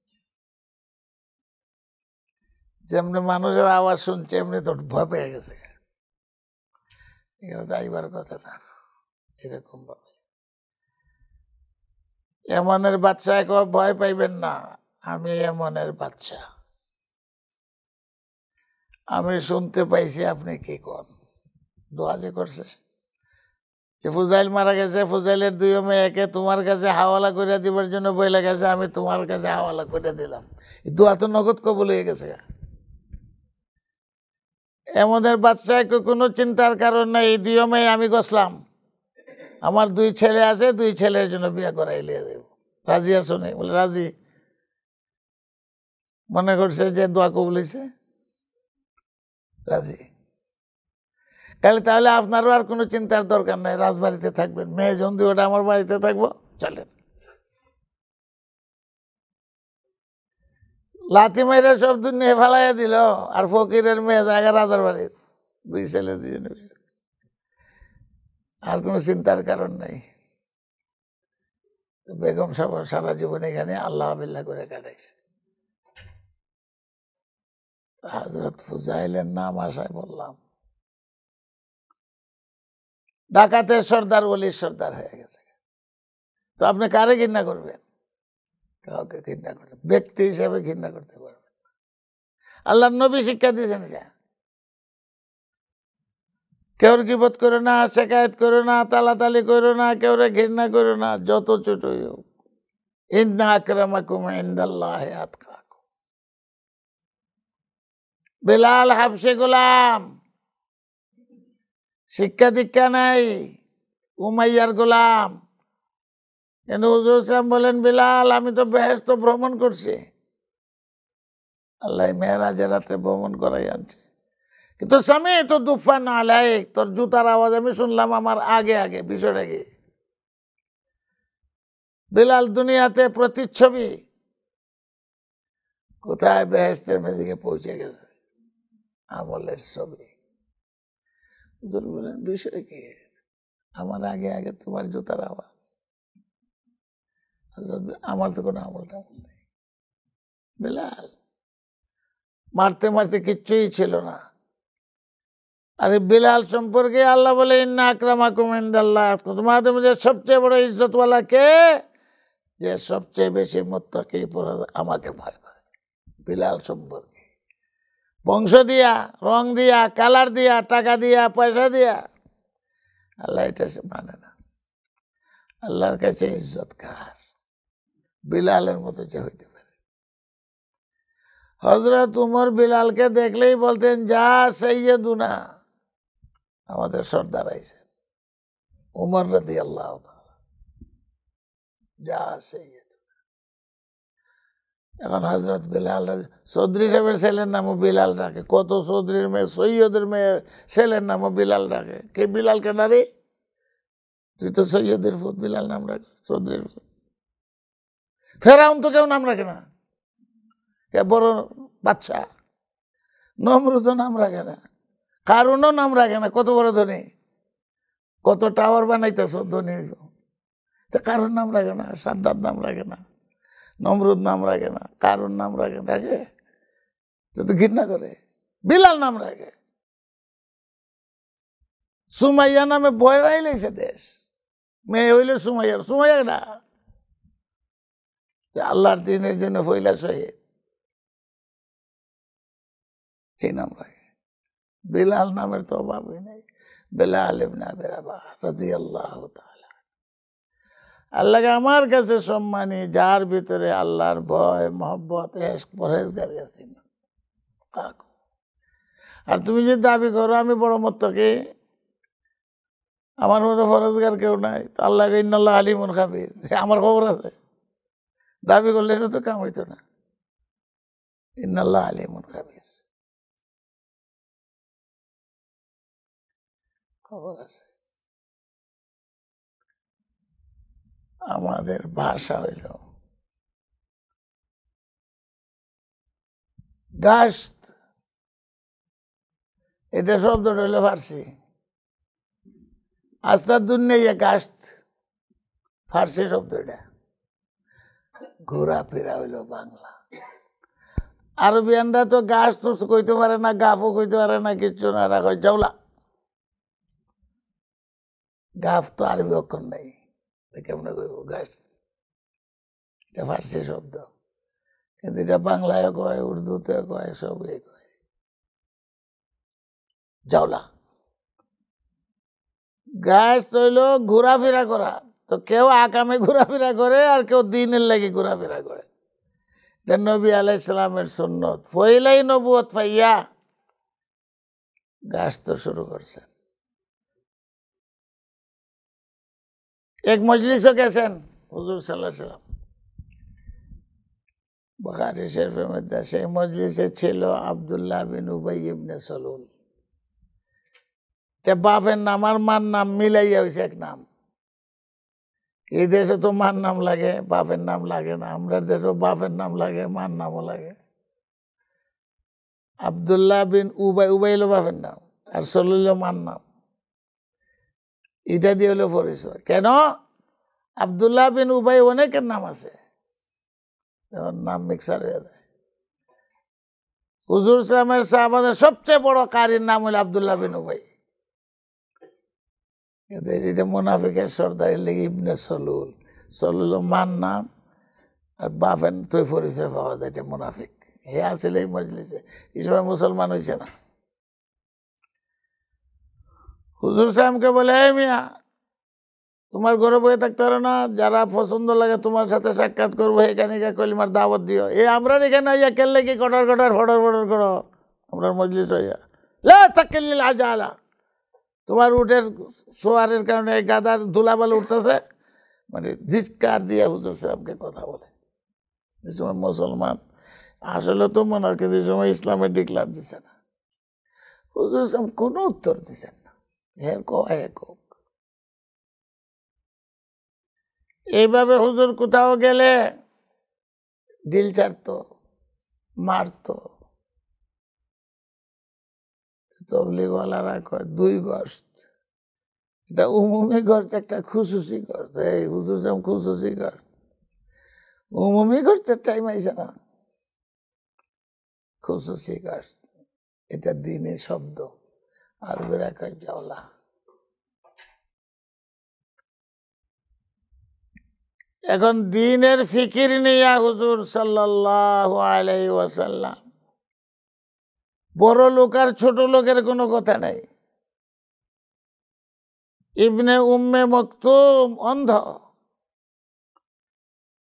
S1: যেমনি মানুষের আওয়াজ শুনছে এমনি তো ভয় পেয়ে গেছে, এখানে যাইবার কথা না। এরকম ভাবে এমনের বাচ্চা একবার ভয় পাইবেন না, আমি এমনের বাচ্চা, আমি শুনতে পাইছি আপনি কি কন। দোয়া যে করছে যে ফুজাইল মারা গেছে, ফুজাইলের দুই মেয়েকে তোমার কাছে হাওয়ালা করে দিবার জন্য বইলে গেছে, আমি তোমার কাছে হাওয়ালা করে দিলাম। দোয়া তো নগদ কবুল হয়ে গেছে। এমনের বাচ্চায় কোনো চিন্তার কারণ নাই, এই দুই মেয়ে আমি গছলাম, আমার দুই ছেলে আছে, দুই ছেলের জন্য বিয়ে করাই লিয়ে দেব, রাজি আছো নি? বলে রাজি। মনে করছে যে দোয়া কবুল হয়েছে, রাজি। তাহলে আপনারও আর কোনো চিন্তার দরকার নাই, রাজবাড়িতে থাকবেন, মেয়ে জন্দি ওটা আমার বাড়িতে থাকবো, চলেন। লাথি মাইরা সব দুনিয়া ফেলাইয়া দিল, আর ফকিরের মেয়ে জায়গা রাজার বাড়ি, দুই ছেলে দুজনে, আর কোনো চিন্তার কারণ নেই। বেগম সাহেব সারা জীবন এখানে আল্লাহ বিল্লাহ করে কাটাইছে। হযরত ফুজাইলের নাম আসায় বললাম, ডাকাতের সর্দার ওলির সর্দার হয়ে গেছে। তো আপনি কারে ঘৃণা করবেন? কাউকে ঘৃণা করতে, ব্যক্তি হিসাবে ঘৃণা করতে পারবেন। আল্লাহর নবী শিক্ষা দিয়েছেন এটা, কেউর গীবত করো না, শেকায়ত করো না, তালাতালি করো না, কেউরে ঘৃণা করো না, যত ছোটই হোক। ইন্না আকরামাকুম ইনদাল্লাহি আতকাকুম। বিলাল হাবশী গোলাম, শিক্ষা দীক্ষা নাই, উমাইয়ার গোলাম, কিন্তু হুজুর সাহেব বলেন বিলাল আমি তো বেহেশত ভ্রমণ করছি, আল্লাহ মেরাজের রাত্রে ভ্রমণ করাই আনছে, কিন্তু স্বামী তো দুফান আলাইক, তোর জুতার আওয়াজ আমি শুনলাম আমার আগে আগে বিষয়টা কি। বিলাল দুনিয়াতে প্রতিচ্ছবি, কোথায় বেহেশতের মেদিকে পৌঁছে গেছে, আমলের ছবি। হুজুর বলেন বিষয় কি? আমার আগে আগে তোমার জুতার আওয়াজ। আমার তো কোনো আমল টামল নেই। বিলাল মারতে মারতে কিচ্ছুই ছিল না। আরে বিলাল সম্পর্কে আল্লাহ বলে ইন্না আকরামাকুম ইনদাল্লাহ, তোমাদের মধ্যে সবচেয়ে বড় ইজ্জতওয়ালা কে? যে সবচেয়ে বেশি মুত্তাকি আমাকে ভয় করে। বিলাল সম্পর্কে বংশ দিয়া, রং দিয়া, কালার দিয়া, টাকা দিয়া, পয়সা দিয়া, আল্লাহ এটা মানে না। আল্লাহর কাছে ইজ্জত কার? বিলালের মতো যে হইতে পারে। হযরত উমর বিলালকে দেখলেই বলতেন যা সাইয়্যিদুনা, আমাদের সর্দার আইছেন। উমর রাদিয়াল্লাহু তাআলা, যা সাইয়্যিদুনা। এখন হযরত বিলাল, চৌধুরী সাহেবের ছেলের নামও বিলাল রাখে, কত চৌধুরীর মেয়ে, সৈয়দের মেয়ে ছেলের নামও বিলাল রাখে। কে বিলাল কেন রে? তুই তো সৈয়দের ফুত, বিলাল নাম রাখে, চৌধুরীর ফুত। ফেরাউন তো কেউ নাম রাখে না, কে বড় বাচ্চা। নমরুদও নাম রাখে না, কারুনও নাম রাখে না, কত বড় ধনী, কত টাওয়ার বানাইতেছ ধনী, তো কারুর নাম রাখে না, সাদ্দাত নাম রাখে না, নমরুদ নাম রাখে না, কারুর নাম রাখে, রাখে তো ঘৃণা করে। বিলাল নাম রাখে। সুমাইয়া নামে ভয় রাইলেছে দেশ, মেয়ে হইলে সুমাইয়ার, সুমাইয়া না আল্লাহর দিনের জন্য ফইলা শহীদ, এই নাম রাখে। বিলাল নামের তো অভাবই নেই। বিলাল ইবনে আবি রাবাহ রাদিয়াল্লাহু তাআলা। আল্লাহকে আমার কাছে সম্মানী যার ভিতরে আল্লাহর ভয় মহব্বত এশক পরহেজগারি আছে। আর তুমি যদি দাবি করো আমি বড় মত্তকি, আমার মতো ফরজগার কেউ নাই, তো আল্লাহকে ইন্নাল্লাহ আলিমুন খাবির, আমার খবর আছে, দাবি করলে এটা তো কাম হইতো না। ইন্নাল্লাহ আলিমুন খাবির, খবর আছে। আমাদের ভাষা হইল গাশত, এটা শব্দটা হইল ফার্সি। আস্তার দুনিয়া গাশত ফার্সি শব্দ, এটা ঘোরাফেরা হইল বাংলা। আরবিয়ানরা তো গাছ তো কইতে পারে না, গাফও কইতে পারে না, কিচ্ছু না, এরা কয় জাউলা। গাফ তো আরবি অক্ষর নাই, কেমন কইব গাছ, এটা ফার্সি শব্দ, কিন্তু এটা বাংলায় কয়, উর্দুতে কয়, সবই কয় জাউলা। গাছ হইল ঘোরাফেরা করা, তো কেউ আকামে ঘোরাফেরা করে আর কেউ দিনের লাগে ঘোরাফেরা করে। এটা নবী আলাইহিস সালামের সুন্নত। ফইলাই নবুয়ত পাইয়া গাছ তো শুরু করছেন। এক মজলিসও গেছেন হুজুর সাল্লাল্লাহু আলাইহি সাল্লাম, বুখারী শরীফের মধ্যে। সেই মজলিসে ছিল আব্দুল্লাহ বিন উবাই ইবনে সালুল। বাপের নাম আর মার নাম মিলাইয়া হয়েছে এক নাম। এই দেশে তো মার নাম লাগে, বাপের নাম লাগে না। আমরা দেশে বাপের নাম লাগে, মার নামও লাগে। আব্দুল্লাহ বিন উবাই, উবাই হলো বাপের নাম, আর সলুল মার নাম। এটা দিয়ে হলো পরিচয়। কেন? আব্দুল্লাহ বিন উবাই অনেকের নাম আছে, নাম মিক্সার হয়ে যায়। হুজুর সালামের সাহাবাদের সবচেয়ে বড় কারীর নাম হলো আব্দুল্লাহ বিন উবাই। এটা মুনাফিকের সর্দারের লেগে ইবনে সলুল। সলুল মার নাম, আর বাপের তো পরিচয় পাওয়া যায়, এটা মুনাফিক। হে আসলে এই মজলিসে, এই সময় মুসলমান হয়েছে না। হুজুর সাহেবকে বলে, এই মিয়া, তোমার ঘরে বয়ে থাকতে পারো না? যারা পছন্দ লাগে তোমার সাথে সাক্ষাৎ করবো, এখানে কলিমার দাওয়াত দিও। আমরা এখানে আইয়া কেলে কি কটার কটার ফটর ফটর করো, আমরা মজলিস হইয়া লা তাকিল্লিল আজালা। তোমার উটের সোয়ারের কারণে গাদার ধুলাবাল উঠতেছে, মানে ধিক্কার দিয়ে হুজুর সাহেবকে কথা বলে। এই সময় মুসলমান আসলে তো মনে হয়, কিন্তু এই সময় ইসলামের ডিক্লার দিছে না। হুজুর সাহেব কোনো উত্তর দিচ্ছেন না, এর এক হোক। এইভাবে হুজুর কোথাও গেলে ডিল ছাড়তো, মারতো। তবলিগওয়ালারা কয় 2 গজ, এটা উমুমি গজ, একটা খুশুসি গজ। এই হুজুর সাহেব খুশুসি গজ, উমুমি গজের টাইম আইসে না, খুশুসি গজ। এটা দিনের শব্দ, আরবিরা কয় জাওলা। এখন দিনের ফিকির নিয়া হুজুর সাল্লাল্লাহু আলাইহি ওয়াসাল্লাম, বড় লোক আর ছোট লোকের কোনো কথা নাই। ইবনে উম্মে মকতুম অন্ধ,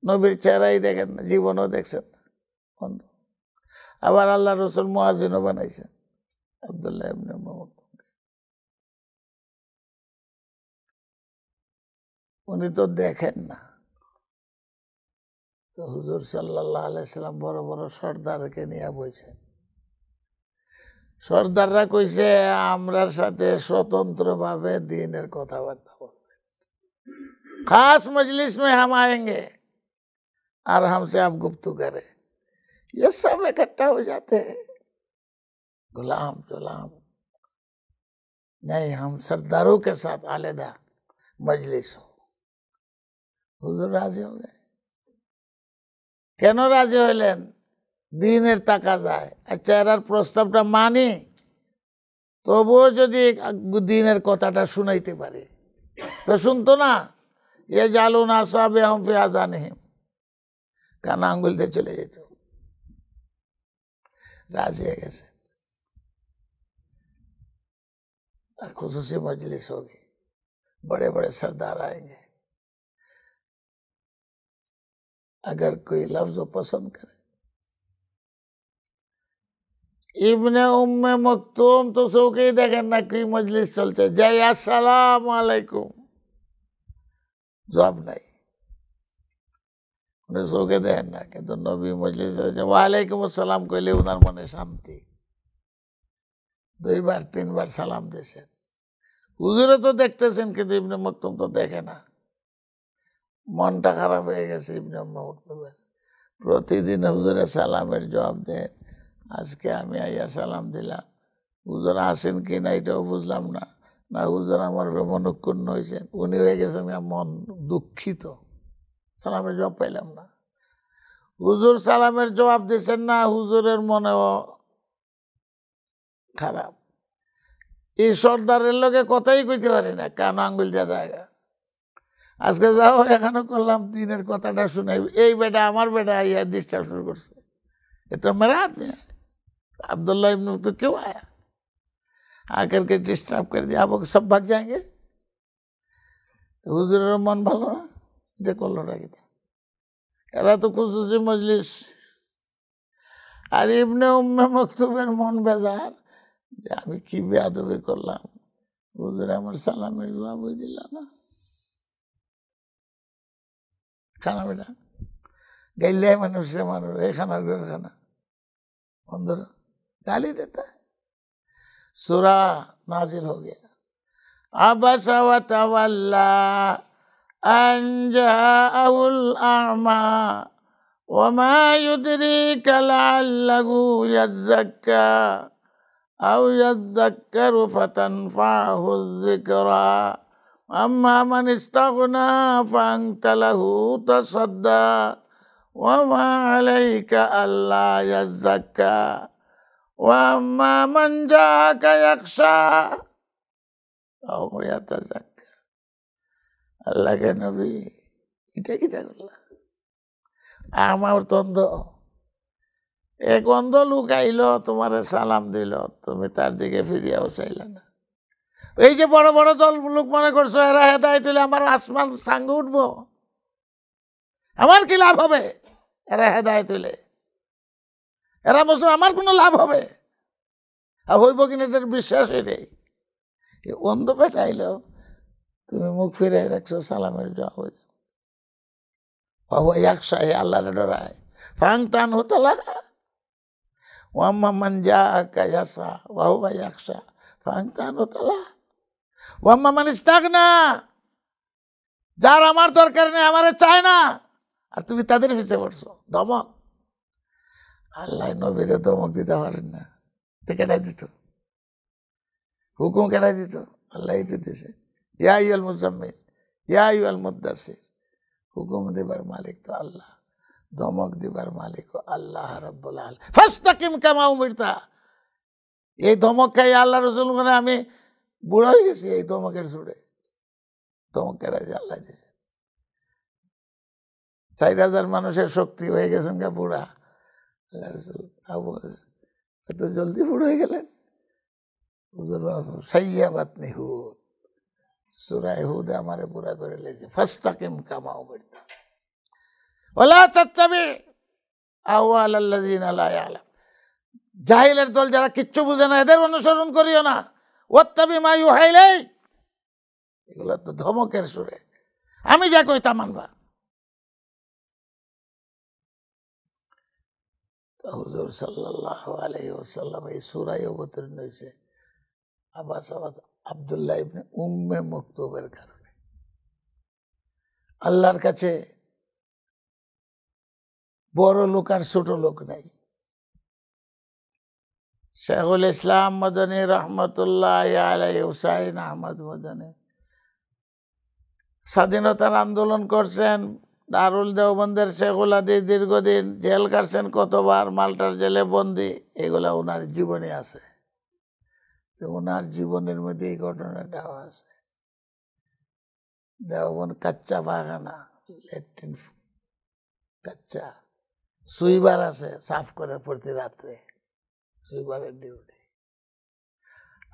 S1: নবীর চেহারাই দেখেন না, জীবনও দেখছেন না, অন্ধ। আবার আল্লাহ রসুল মুয়াজ্জিনও বানাইছেন আব্দুল্লাহ ইবনে উম্মে মকতুমকে। উনি তো দেখেন না। তো হুজুর সাল্লাল্লাহু আলাইহি সাল্লাম বড় বড় সর্দারকে নিয়ে বইছেন। সর্দাররা কইছে, আমরার সাথে स्वतंत्रভাবে দ্বীনের কথাবার্তা বলবে। खास मजलिस में हम आएंगे और हमसे आप गुफ्तगू करें। ये सब इकट्ठा हो जाते हैं, गुलाम गुलाम नहीं, हम सरदारों के साथ आलेदा मजलिस हो। হুজুর রাজি हो गए। কেন রাজি হইলেন? দ্বীনের তাকাজায়। আচ্ছা, এর প্রস্তাবটা মানি, তবুও যদি দ্বীনের কথাটা শুনাইতে পারে, তো শুনতো না। এ জালুন আসাবে হাম ফি আযানিহিম, কানা আঙ্গুল দিয়ে চলে যেত। রাজি হয়ে গেছে। खुसूसी मजलिस होगी, बड़े बड़े सरदार आएंगे। अगर कोई लफ्ज पसंद करे। इब्ने उम्मे मक्तुम तो चौके देखें ना कि मजलिस चलते जय अस्सलामु आलैकुम, जवाब नहीं, उन्हें चौके देखें ना कि तो नबी मजलिस वालेकुम अस्सलाम कहले उनार मने शांति, 2 बार 3 बार सालाम दिয়েছেন। হুজুরে তো দেখতেছেন কিন্তু ইবনে মকতুম তো দেখে না, মনটা খারাপ হয়ে গেছে ইবনে মকতুমের। প্রতিদিন হুজুরে সালামের জবাব দেন, আজকে আমি আইয়া সালাম দিলাম, হুজুর আসেন কি না এটাও বুঝলাম না, না হুজুর আমার মনক্ষুণ্ণ হয়েছেন, উনি হয়ে গেছেন মন দুঃখিত, সালামের জবাব পাইলাম না। হুজুর সালামের জবাব দিয়েছেন না, হুজুরের মনেও খারাপ। এই সর্দারের লোকে কথাই কইতে পারি না, কান আঙ্গুল দিয়ে জায়গা। আজকে যাও এখানে করলাম দিনের কথাটা শুনাই, এই বেটা আমার বেটা আইয়া ডিস্টার্ব শুরু করছে, এ তো মেরা আদমি है अब्दुल्ला इब्न तो क्यों आया, आकर के डिस्टर्ब कर दिया, आप सब भाग जाएंगे। तो हुजूरेর মন ভালো না, এটা করলো নাকি? এরা তো খুশুসি মজলিস। আর ইবনে উম্মে মকতুমের মন বেজার যে আমি কি বেয়াদবি করলাম, হুজুর আমার সালামের জবাবই দিল না। খানা বেটা গাইলে মানুষের মানুষ এই খানার খানা बंदर गाली देता है। सूरा नाजिल हो गया, अबसा व तवल्ला अन जाअहुल अअमा वमा युद्रिका लअल्लहु यज़्ज़क्का औ यज़्ज़क्करु फतनफ़अहु ज़िक्रा अम्मा मन इस्तग़ना फ़अन्ता लहु तसद्दा वमा अलैका अल्ला यज़्ज़क्का वअम्मा मन जाअका यख्शा औ यतज़क्का। अल्लाह के नबी এটা কি দেখলা, আমার তো অন্ধ, এক অন্ধ লোক আইলো তোমারে সালাম দিল, তুমি তার দিকে ফিরিয়াও চাইলে না। এই যে বড় বড় দল লোক মনে করছো এরা হেদায়েত হইলে আমার আসমান সাঙ্গ উঠবো, আমার কি লাভ হবে? এরা হেদায়েত হইলে এরা মুসলিম, আমার কোনো লাভ হবে? আর হইব কিনা এটার বিশ্বাস এটাই। অন্ধ পেটে আইলো তুমি মুখ ফিরে রাখছো, সালামের জবাব বাহু একশা হে আল্লাহরে ডরায়, ফাং তান হতলা ওয়াম্মা মান জাআকা ইয়াসা বাহু একশা ফাং তান হতলা ওয়াম্মা মান ইস্তাগনা, যার আমার দরকার নেই, আমারে চায় না, আর তুমি তাদের পিছে পড়ছো। ধমক, আল্লাহ নবীরে ধমক দিতে পারেন না, তো কেটাই দিত হুকুম, কেটাই দিত আল্লাহ দিতেছে, ইয়া আইয়ুহাল মুজাম্মিল ইয়া আইয়ুহাল মুদ্দাসির। হুকুম দিবার মালিক তো আল্লাহ, ধমক দিবার মালিক আল্লাহ রাব্বুল আলামিন। ফাস্তাকিম কামা উমিরতা, এই ধমক খাই আল্লাহ রাসূল বলে আমি বুড়া হয়ে গেছি এই ধমকের জোরে। ধমক কেটাইছে আল্লাহ দিছে, 4000 মানুষের শক্তি হয়ে গেছেন গা বুড়া। আল্লাহ রাসূল এত জলদি বুড়া হয়ে গেলেন? হুজুর সাইয়াবাত নিহুদ, সূরা হুদ আমারে পুরা করে লেছে, ফাস্তাকিম কামা উমিরতা ওয়ালা তাত্তাবি আহওয়ালাল্লাযিনা লা ইয়ালাম। জাহিলের দল যারা কিচ্ছু বুঝে না এদের অনুসরণ করিও না। ওয়াত্তাবি মা ইউহা ইলাইক, এগুলো তো ধমকের সুরে, আমি যা কই তা মানবা। হুজুর সাল্লাল্লাহু আলাইহি ওয়াসাল্লাম এই সূরায় অবতীর্ণ হয়েছে আব্দুল্লাহ ইবনে উম্মে মকতুমের কারণে। আল্লাহর কাছে বড় লোক আর ছোট লোক নাই। শেখুল ইসলাম মদনী রহমতুল্লাহ আলাইহি হুসাইন আহমদ মদনী স্বাধীনতার আন্দোলন করছেন, দারুল দেওবন্দের শেখুল হাদিস দীর্ঘদিন জেল কাটছেন, কতবার মাল্টার জেলে বন্দি, এগুলা ওনার জীবনে আছে। তো ওনার জীবনের মধ্যে এই ঘটনাটাও আছে। দেওবন্দ কাচ্চা পায়খানা, ল্যাট্রিন কাচ্চা, সুইবার আছে, সাফ করে প্রতি রাত্রে, সুইবারের ডিউটি।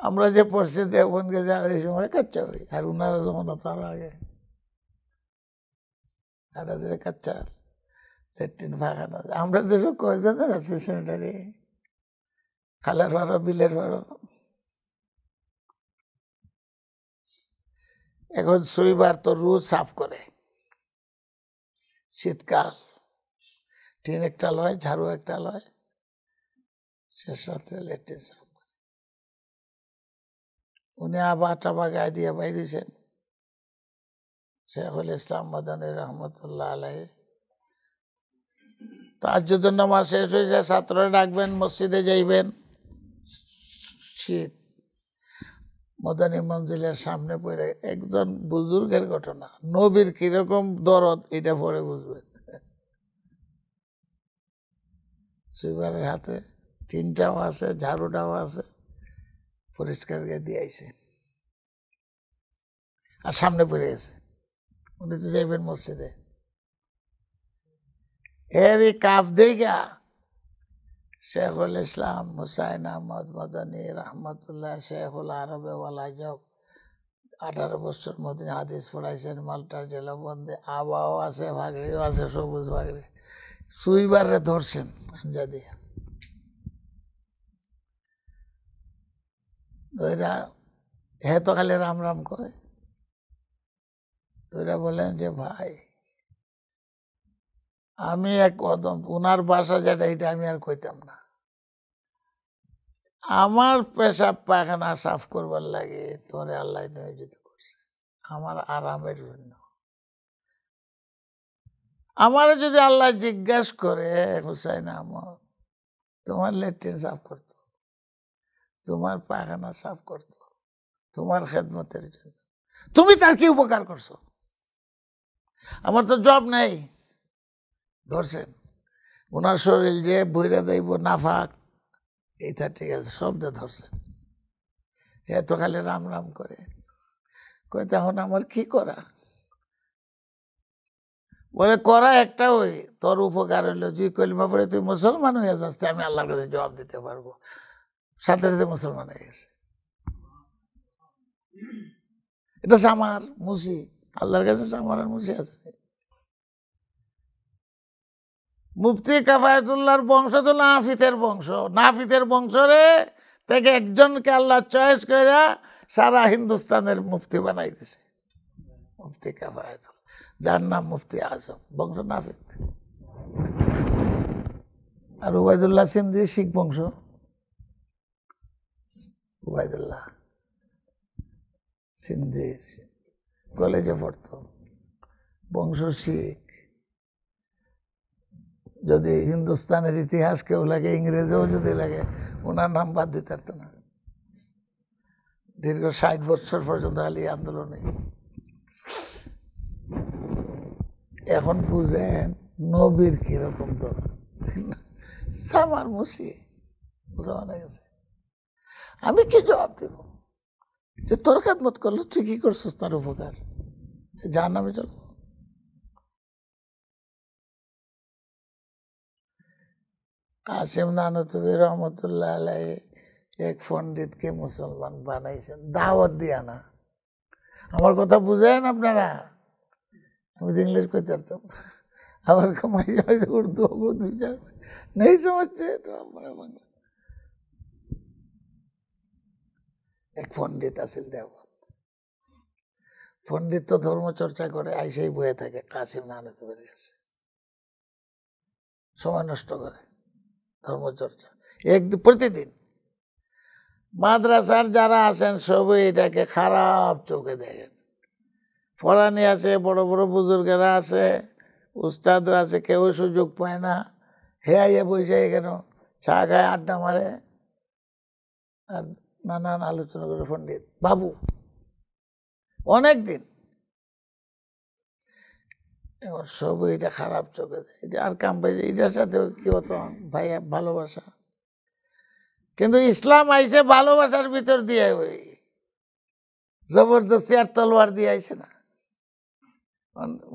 S1: আমরা যে পড়ছি দেওবন্দকে যারা এই সময় কাচ্চা হই, আর ওনারা যখন তার আগে কাচ্চা ল্যাট্রিন পায়খানা। আমরা দেশে কয়জনের আছে স্যানিটারি? খালের ভাড়া, বিলের ভাড়া। এখন সুইবার তো রোজ সাফ করে, শীতকাল টিন একটা লয়, ঝাড়ু একটা লয়, শেষ রাত্রে ল্যাট্রিন সাফ করে। উনি আবার টাবা গায়ে দিয়ে বাইরেছেন, শেখুল ইসলাম মাদানী রহমতুল্লাহ আলাইহি। তাহাজ্জুদের নামাজ শেষ হয়েছে, ছাত্ররা ডাকবেন, মসজিদে যাইবেন, শীত। মদানী মঞ্জিলের সামনে পড়ে একজন বুজুর্গের ঘটনা, নবীর কিরকম দরদ এটা পরে বুঝবেন। সুইবারের হাতে টিনটাও আছে, ঝাড়ুটাও আছে, পরিষ্কার করে দিয়ে আইছে, আর সামনে পড়ে গেছে। উনি তো যাইবেন মসজিদে, এরই কাপ দেখা শেখুল ইসলাম হুসাইন আহমদ মাদানী রহমতুল্লাহ, শেখুল আরবে ওয়াল আজব, 18 বছর মদিনা হাদিস পড়াইছেন, মাল্টার জেলাবন্দি, আবাও আছে, ভাগড়িও আছে, সবুজ ভাগড়ি। সুইবারে ধরছেন আঞ্জা দিয়ে, ধৈরা হে তো খালি রাম রাম কয়। ধৈরা বলেন যে ভাই, আমি এক কদম, উনার বাসা যেটা এটা আমি আর কইতাম না, আমার পেশাব পায়খানা সাফ করবার লাগে তোরে আল্লাহ নিয়োজিত করছে, আমার আরামের জন্য। আমার যদি আল্লাহ জিজ্ঞাসা করে, হুসাইন আহমদ তোমার ল্যাট্রিন সাফ করতো, তোমার পায়খানা সাফ করতো, তোমার খেদমতের জন্য, তুমি তার কি উপকার করছো? আমার তো জব নাই। ধরছেন ওনার শরীর যে বইরা দেব নাফাক, এইটা ঠিক আছে, সব দিয়ে ধরছেন। এত খালি রাম রাম করে কই, তখন আমার কি করা? বলে করা একটা, ওই তোর উপকার হইলো তুই কলিমা পড়ে তুই মুসলমান হয়ে যাস, আমি আল্লাহর কাছে জবাব দিতে পারবো। সাথে সাথে মুসলমান হয়ে গেছে। এটা সামার মুসি, আল্লাহর কাছে সামার আর মুসি আছে। মুফতি কাফায়েতুল্লাহর বংশ তো নাফিতের বংশ, নাফিতের বংশরে থেকে একজনকে আল্লাহ চয়েস করে সারা হিন্দুস্তানের মুফতি বানাই দিছে, মুফতি কাফায়েতুল্লাহ, যার নাম মুফতি আজম, বংশ নাফিত। আর উবাইদুল্লাহ সিন্ধি শিখ বংশ, উবাইদুল্লাহ সিন্ধি কলেজে পড়তো, বংশ শিখ। যদি হিন্দুস্তানের ইতিহাস কেউ লাগে, ইংরেজেও যদি লাগে, ওনার নাম বাদ দিতে পারত না। দীর্ঘ 60 বছর পর্যন্ত খালি আন্দোলনে। এখন বুঝেন নবীর কিরকম দরদ, সামার মুসি মুসলমান হয়ে গেছে। আমি কি জবাব দেব যে তোর খেদমত করলো, তুই কি করছিস তার উপকার? জাহান্নামে চলবো। কাসিম নানতুবি রহমতুল্লাহ আলাইহি এক পণ্ডিতকে মুসলমান বানাইছেন, দাওয়াত দিয়া না। আমার কথা বুঝেন আপনারা? আমি ইংলিশ কইতে পারতাম, আবার কমাই উর্দু দুই চার নেই সমঝতে তো আমরা বাংলা। এক পণ্ডিত আছিল দেওয়াত, পণ্ডিত তো ধর্ম চর্চা করে আইসেই বয়ে থাকে কাসিম নানতুবির কাছে, সময় নষ্ট করে ধর্মচর্চা প্রতিদিন। মাদ্রাসার যারা আছেন সবই এটাকে খারাপ চোখে দেখেন। ফরানি আছে, বড় বড় বুজুর্গেরা আছে, উস্তাদরা আছে, কেউ সুযোগ পায় না। হে আইয়ে বসে কেন চা খায়, আড্ডা মারে, আর নানান আলোচনা করে পণ্ডিত বাবু অনেক দিন। এবার সব এটা খারাপ চোখে দেয়, এটা আর কাম পাইছে, এটার সাথে কি হতো ভাই ভালোবাসা। কিন্তু ইসলাম আইসে ভালোবাসার ভিতর দিয়ে, ওই জবরদস্তি আর তলোয়ার দিয়ে আইসে না।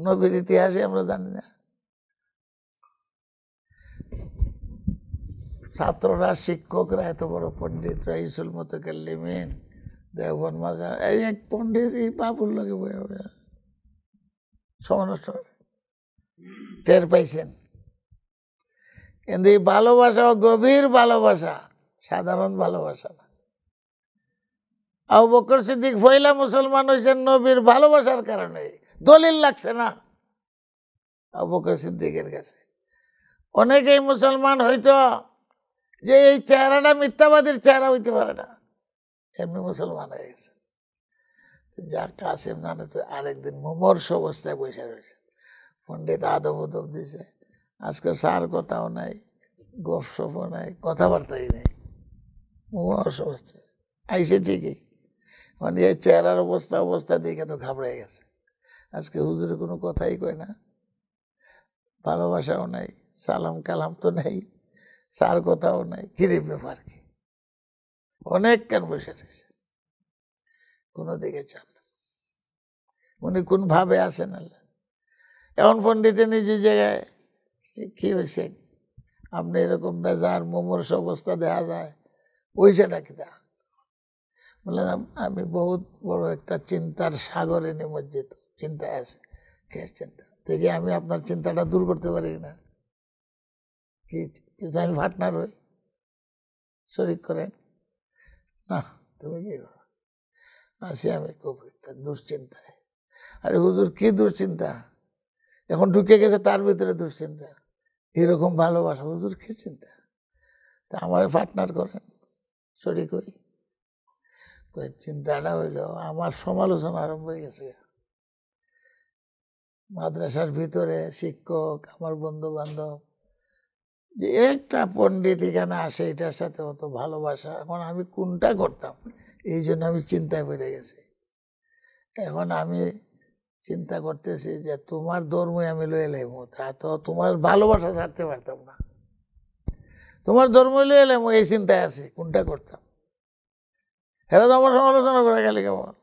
S1: নবীর ইতিহাসে আমরা জানি না, ছাত্ররা, শিক্ষকরা, এত বড় পণ্ডিত রাইসুল মুতাকাল্লিমিন দেওবন্দ মাজার, এই এক পণ্ডিত এই বাবুর লাগে বয়ে সময় নষ্ট টের পাইছেন। কিন্তু এই ভালোবাসা গভীর ভালোবাসা, সাধারণ ভালোবাসা না। আবু বকর সিদ্দিক পয়লা মুসলমান হয়েছেন নবীর ভালোবাসার কারণে, দলিল লাগছে না আবু বকর সিদ্দিকের কাছে। অনেকেই মুসলমান হইতো যে এই চেহারাটা মিথ্যাবাদীর চেহারা হইতে পারে না, এমনি মুসলমান হয়ে গেছে। যা কাসিম নানে তো আরেকদিন মুমর্ষ অবস্থায় বসে রয়েছে, পণ্ডিত আদব উদব দিছে, আজকে সার কথাও নাই, গপসপও নাই, কথাবার্তাই নেই, মুমর্ষ অবস্থায় আইসে ঠিকই, মানে এই চেহারার অবস্থা দেখে তো ঘাবড়ে গেছে। আজকে হুজুরে কোনো কথাই কয় না, ভালোবাসাও নাই, সালাম কালাম তো নেই, সার কথাও নাই, কিরে ব্যাপার কি? অনেক কেন বসে রয়েছে, কোনো দিকে চান না, উনি কোন ভাবে আসেন। এখন পণ্ডিতে নিজে জায়গায় কি হয়েছে, আপনি এরকম বেজার মুমূর্ষ অবস্থা দেখা যায়, ওইটা কি দা? বললাম আমি বহুত বড় একটা চিন্তার সাগরে নিমজ্জিত, চিন্তায় আছে। কে চিন্তা? দেখি আমি আপনার চিন্তাটা দূর করতে পারি না, কি কিছু আমি পার্টনার হই, শরিক করেন না? তুমি কি করো? আসি আমি খুব একটা দুশ্চিন্তায়। আরে হুজুর কি দুশ্চিন্তা? এখন ঢুকে গেছে তার ভিতরে দুশ্চিন্তা, এরকম ভালোবাসা, হুজুর কি চিন্তা? তা আমার পার্টনার করেন, শরিক হই। চিন্তাটা হইল আমার সমালোচনা আরম্ভ হয়ে গেছে। মাদ্রাসার ভিতরে শিক্ষক, আমার বন্ধু বান্ধব, যে একটা পণ্ডিত এখানে আসে, এটার সাথে অত ভালোবাসা, এখন আমি কোনটা করতাম? এই জন্য আমি চিন্তায় পড়ে গেছি। এখন আমি চিন্তা করতেছি যে তোমার ধর্মই আমি লয়ে এলাম, তা তো তোমার ভালোবাসা ছাড়তে পারতাম না, তোমার ধর্ম লয়ে এলাম, এই চিন্তায় আছি কোনটা করতাম। এরা তো আমার সমালোচনা করে গেলে কেমন,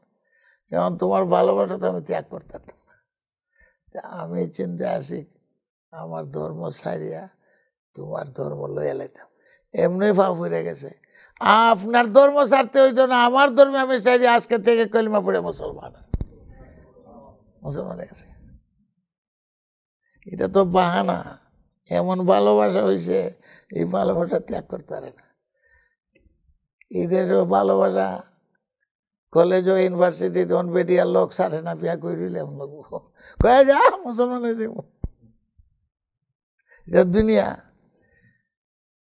S1: কেমন তোমার ভালোবাসা তো আমি ত্যাগ করতাম না। আমি চিন্তায় আছি আমার ধর্ম ছাড়িয়া তোমার ধর্ম লয়ে লাইতাম, এমনি পাপ হয়ে গেছে। আপনার ধর্ম ছাড়তে হইতো না, আমার ধর্মে আমি চাইলে আজকে থেকে কলিমা পড়ে মুসলমান হয়ে গেছে। এটা তো বাহানা, এমন ভালোবাসা হয়েছে, এই ভালোবাসা ত্যাগ করতে পারে না। এই দেশে ভালোবাসা, কলেজ ও ইউনিভার্সিটি তখন বেটিয়ার লোক সারে না, বিয়া করিলে এমন লোক কয়ে যা মুসলমান হয়ে যাব, এটা দুনিয়া।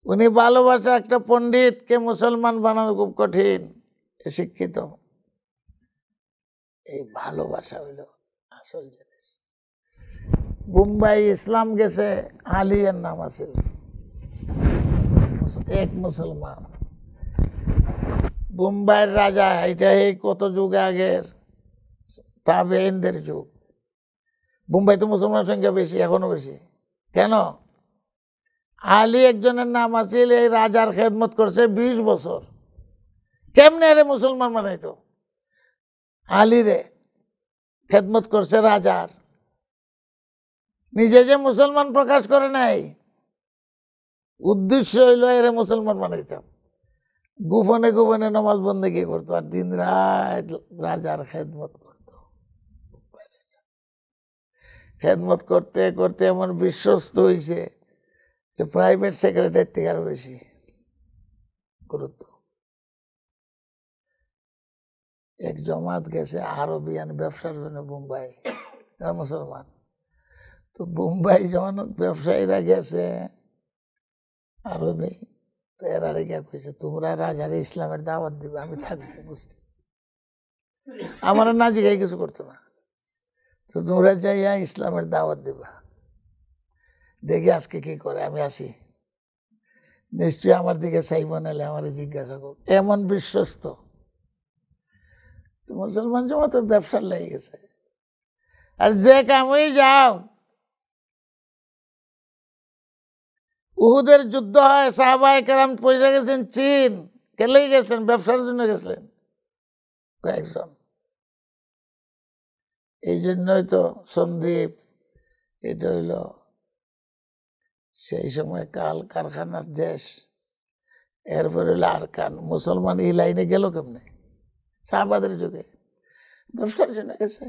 S1: উনি ভালোবাসা, একটা পণ্ডিতকে মুসলমান বানানো খুব কঠিন, শিক্ষিত। এই ভালোবাসা হইল আসল জিনিস। বোম্বাই ইসলাম গেছে, আলিয়ার নাম আছে, এক মুসলমান, বোম্বাইয়ের রাজা। এটা এই কত যুগ আগের, তাবেঈনদের যুগ। বোম্বাইতে মুসলমান সংখ্যা বেশি, এখনো বেশি। কেন? আলী একজনের নাম আছে, এই রাজার খেদমত করছে 20 বছর। কেমনে রে মুসলমান বানাইতো? আলী রে খেদমত করছে রাজার, নিজে যে মুসলমান প্রকাশ করে নাই, উদ্দেশ্য হইল এরে মুসলমান বানাইতাম। গোপনে গোপনে নামাজ বন্দেগী করতো আর দিন রাত রাজার খেদমত করতো। খেদমত করতে করতে এমন বিশ্বস্ত হয়েছে যে প্রাইভেট সেক্রেটারি থেকে আরো বেশি গুরুত্ব। এক জমাত গেছে আরবিয়ান ব্যবসার জন্য বোম্বাই, এরা মুসলমান। তো বোম্বাই যখন ব্যবসায়ীরা গেছে আরবি, তো এরা রেখে কইছে তোমরা রাজারে ইসলামের দাওয়াত দিবে, আমি থাকবো বুঝতে, আমার না জিগাই কিছু করতো না। তো তোমরা যাইয়া ইসলামের দাওয়াত দিবা, দেখি আজকে কি করে, আমি আসি, নিশ্চয়ই আমার দিকে চাইব, নাহলে আমার জিজ্ঞাসা করব। এমন বিশ্বস্ত। তো মুসলমান জমাতে ব্যবসার লেগে গেছে, আর যে কামই যাও, উহুদের যুদ্ধ হয়, সাহাবায়ে কেরাম পয়সা গেছেন চীন, কেলেই গেছেন? ব্যবসার জন্য গেছিলেন কয়েকজন। এই জন্যই তো সন্দীপ, এটা হইল সেই সময় কাল কারখানার দেশ। এরপরে হইল আরকান। মুসলমান এই লাইনে গেল কেমনে? সাহাবাদের যুগে ব্যবসার জন্য গেছে।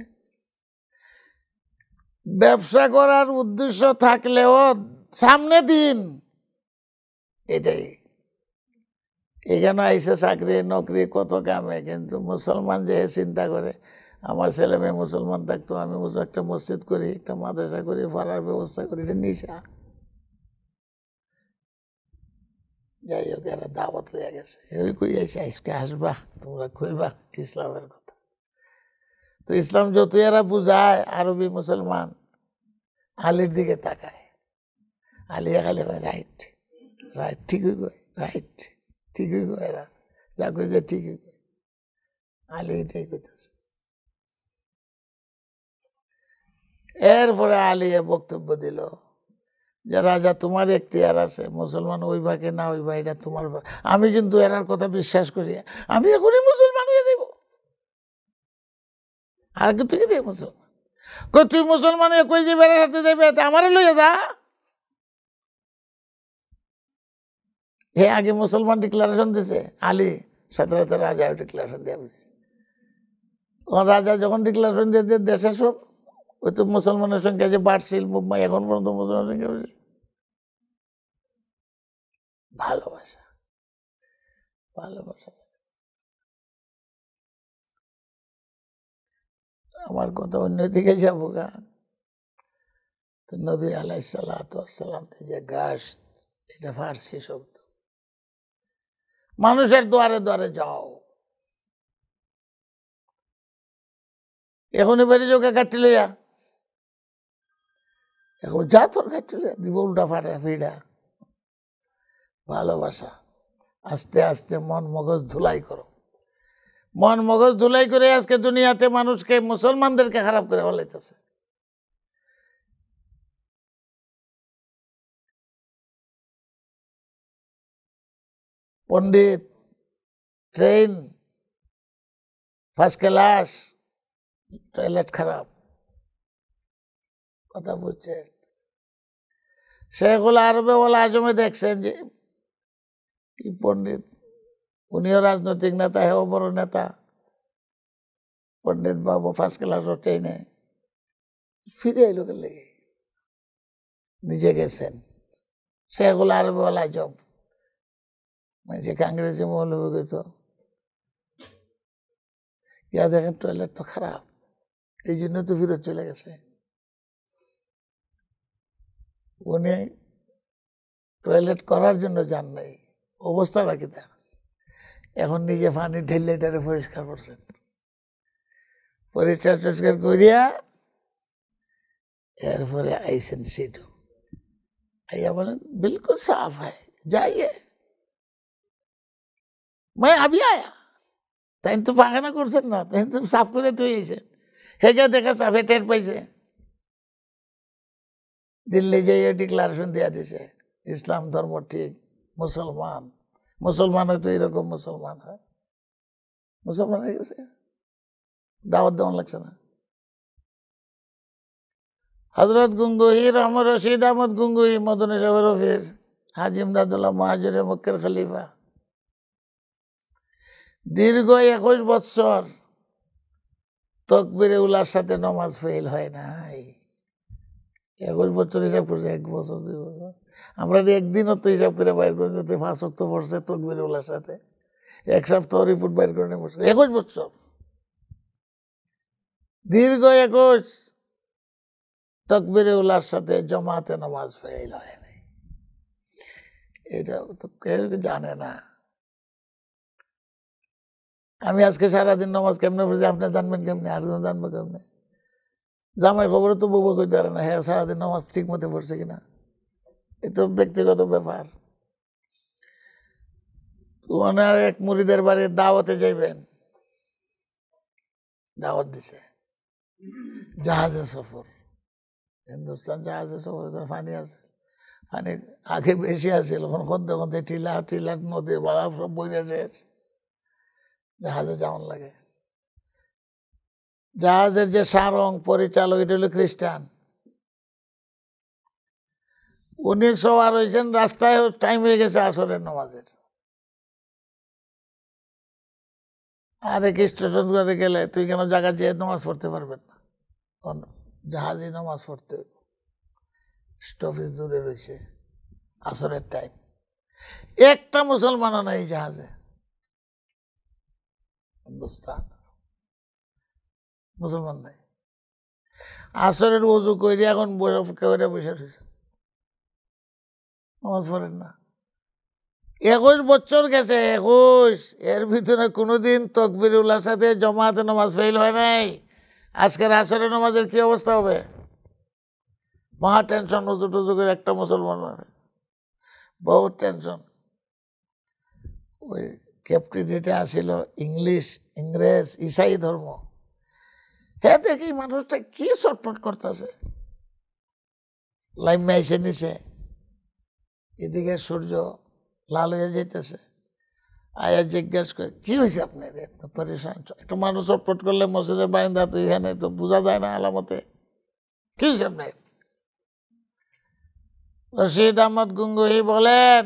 S1: ব্যবসা করার উদ্দেশ্য থাকলেও সামনে দিন, এটাই এখানে আইসে চাকরি নকরি কত কামে, কিন্তু মুসলমান যে চিন্তা করে আমার ছেলে মেয়ে মুসলমান থাকতো, আমি একটা মসজিদ করি, একটা মাদ্রাসা করি, পড়ার ব্যবস্থা করি, এটা নিশা। যাই হোক, এরা দাওয়াত লইয়া গেছে, ওই কই আইসে আজকে আসবা তোমরা, কইবা ইসলামের কথা। তো ইসলাম যত এরা বুঝায়, আরবি মুসলমান আলীর দিকে তাকায়, আলী খালি কয় রাইট রাইট, ঠিকই কয় রাইট, ঠিকই কয়, এরা যা কই যে ঠিকই কয়, আলী এটাই কইতেছে। এরপরে আলী বক্তব্য দিল যে রাজা, তোমার এখতিয়ার আছে, মুসলমান হইবা কে না হইবা এটা তোমার, আমি কিন্তু এরার কথা বিশ্বাস করি, আমি এখনই মুসলমান হয়ে দেব। আগে থেকে দেব মুসলমান, কই তুই মুসলমান কই যে বেড়ার সাথে যাবে, আমারে লইয়া যা। হে আগে মুসলমান ডিক্লারেশন দিছে, আলী সাথে সাথে রাজা ডিক্লারেশন দেওয়া হয়েছে। রাজা যখন ডিক্লারেশন দিয়ে দেশের সব, ওই তো মুসলমানের সংখ্যা যে বাড়ছিল, এখন পর্যন্ত মুসলমানের সংখ্যা বেশি। ভালোবাসা, ভালোবাসা। আমার কথা অন্যদিকে যাবো গা। তো নবী আলাইহিসসালাম যে গাছ, এটা ফার্সি শব্দ, মানুষের দ্বারে দ্বারে যাও। এখনই বাড়ি যোগা কাটি লইয়া, এখন যা তোর কাটি লইয়া দিব উল্টা ফাটা ফিডা। ভালোবাসা, আস্তে আস্তে মন মগজ ধুলাই করো, মন মগজ ধুলাই করে আজকে দুনিয়াতে মানুষকে, মুসলমানদেরকে খারাপ করে ফেলাইতেছে। পণ্ডিত, ট্রেন, ফার্স্ট ক্লাস, টয়লেট খারাপ, কথা বুঝছেন? শেখুল আরবে ওয়াল আজমে দেখছেন যে পণ্ডিত, উনিও রাজনৈতিক নেতা, হেও বড় নেতা, পণ্ডিত বাবু ফার্স্ট ক্লাস ট্রেনে ফিরে এলো লেগে, নিজে গেছেন। শেখুল আরবে ওয়াল আজম মানে কাংরেজি মৌলবী তো, ইয়া দেখেন টয়লেট তো খারাপ, এই জন্য তো ফিরত চলে গেছে। উনি টয়লেট করার জন্য যান নাই, অবস্থাটা কি তা, এখন নিজে পানি ঢেলে এটারে পরিষ্কার করছেন, পরিষ্কার টরিষ্কার করিয়া এরপরে আইসেন সিটু, আইয়া বলেন বিলকুল সাফ হয়, যাইয়ে मैं अभी आया, তাই তো পাখানা করছেন না, তাই তো সাফ করে তুই এসেন, হেগে দেখা সাফে টের পাইছে। দিল্লি যাইয়ে ডিক্লারেশন দিয়া দিছে, ইসলাম ধর্ম ঠিক, মুসলমান, মুসলমান হয়তো এরকম মুসলমান হয়, মুসলমান হয়ে গেছে, দাওয়াত দেওয়ান লাগছে না। হজরত গঙ্গুহি রহমত রশিদ আহমদ গঙ্গুহি, মদনী সাহেবের অফিস, হাজি ইমদাদুল্লাহ মুহাজিরে মক্কের খলিফা, দীর্ঘ 21 বছর তকবিরে উলার সাথে নমাজ ফেল হয় নাই। 21 বছর হিসাব করছে, 1 বছর 2 বছর, আমরা একদিনও তো হিসাব করে বাইর করে যেতে 5 ওয়াক্ত পড়ছে তকবিরে উলার সাথে, 1 সপ্তাহ রিপোর্ট বাইর করে নিয়ে বসে। 21 বছর, দীর্ঘ 21 তকবিরে উলার সাথে জমাতে নামাজ ফেল হয় নাই। এটা তো কেউ জানে না। আমি আজকে সারাদিন নামাজ কেমনে পড়ছি আপনি জানবেন কেমনে, আর জানবো কেমনে? জামাই খবরে তো বউ কইতে পারে না, হ্যাঁ সারাদিন নামাজ ঠিক মতো পড়ছে কিনা, এ তো ব্যক্তিগত ব্যাপার। ওনার এক মুরিদের বাড়ি দাওয়াতে যাইবেন, দাওয়াত দিছে, জাহাজে সফর, হিন্দুস্তান জাহাজে সফর, পানি আছে, পানি আগে বেশি আছিল, খনতে খনতে টিলা টিলার নদী বাড়া সব বইরে শেষ, জাহাজে যাওয়ান লাগে। জাহাজের যে সারং পরিচালক, এটা হলো খ্রিস্টান, উনি সবার হয়েছেন, রাস্তায় টাইম হয়ে গেছে আসরের নামাজের, আর এক স্টেশন করে গেলে তুই কেন জায়গা যেয়ে নামাজ পড়তে পারবেন না, জাহাজে নামাজ পড়তে, স্টপেজ দূরে রয়েছে, আসরের টাইম, একটা মুসলমানও নাই জাহাজে, হিন্দুস্তান মুসলমান নাই। আসরের ওযু করে এখন বরফ করে বসে রয়েছে, নামাজ পড়েন না। 21 বছর গেছে, 21, এর ভিতরে কোনোদিন তকবিরুল্লাহর সাথে জমাতে নামাজ ফেল হয় নাই। আজকের আসরের নামাজের কি অবস্থা হবে? মহা টেনশন, উজু টুজু করে একটা মুসলমান, বহুত টেনশন। ওই ক্যাপ্টিভিটিতে আসিল ইংরেজ ইসাই ধর্ম, হ্যাঁ দেখি মানুষটা কি ছটফট করতেছে, লাইন আইসে নিচে, এদিকে সূর্য লাল হয়ে যেতেছে। আয়া জিজ্ঞেস করে কি হয়েছে আপনার, পরেশান? একটা মানুষ ছটফট করলে মসজিদের বারিন্দা তো এখানে তো বোঝা যায় না আলামতে, কি হয়েছে আপনার? রশিদ আহমদ গঙ্গুহি বলেন,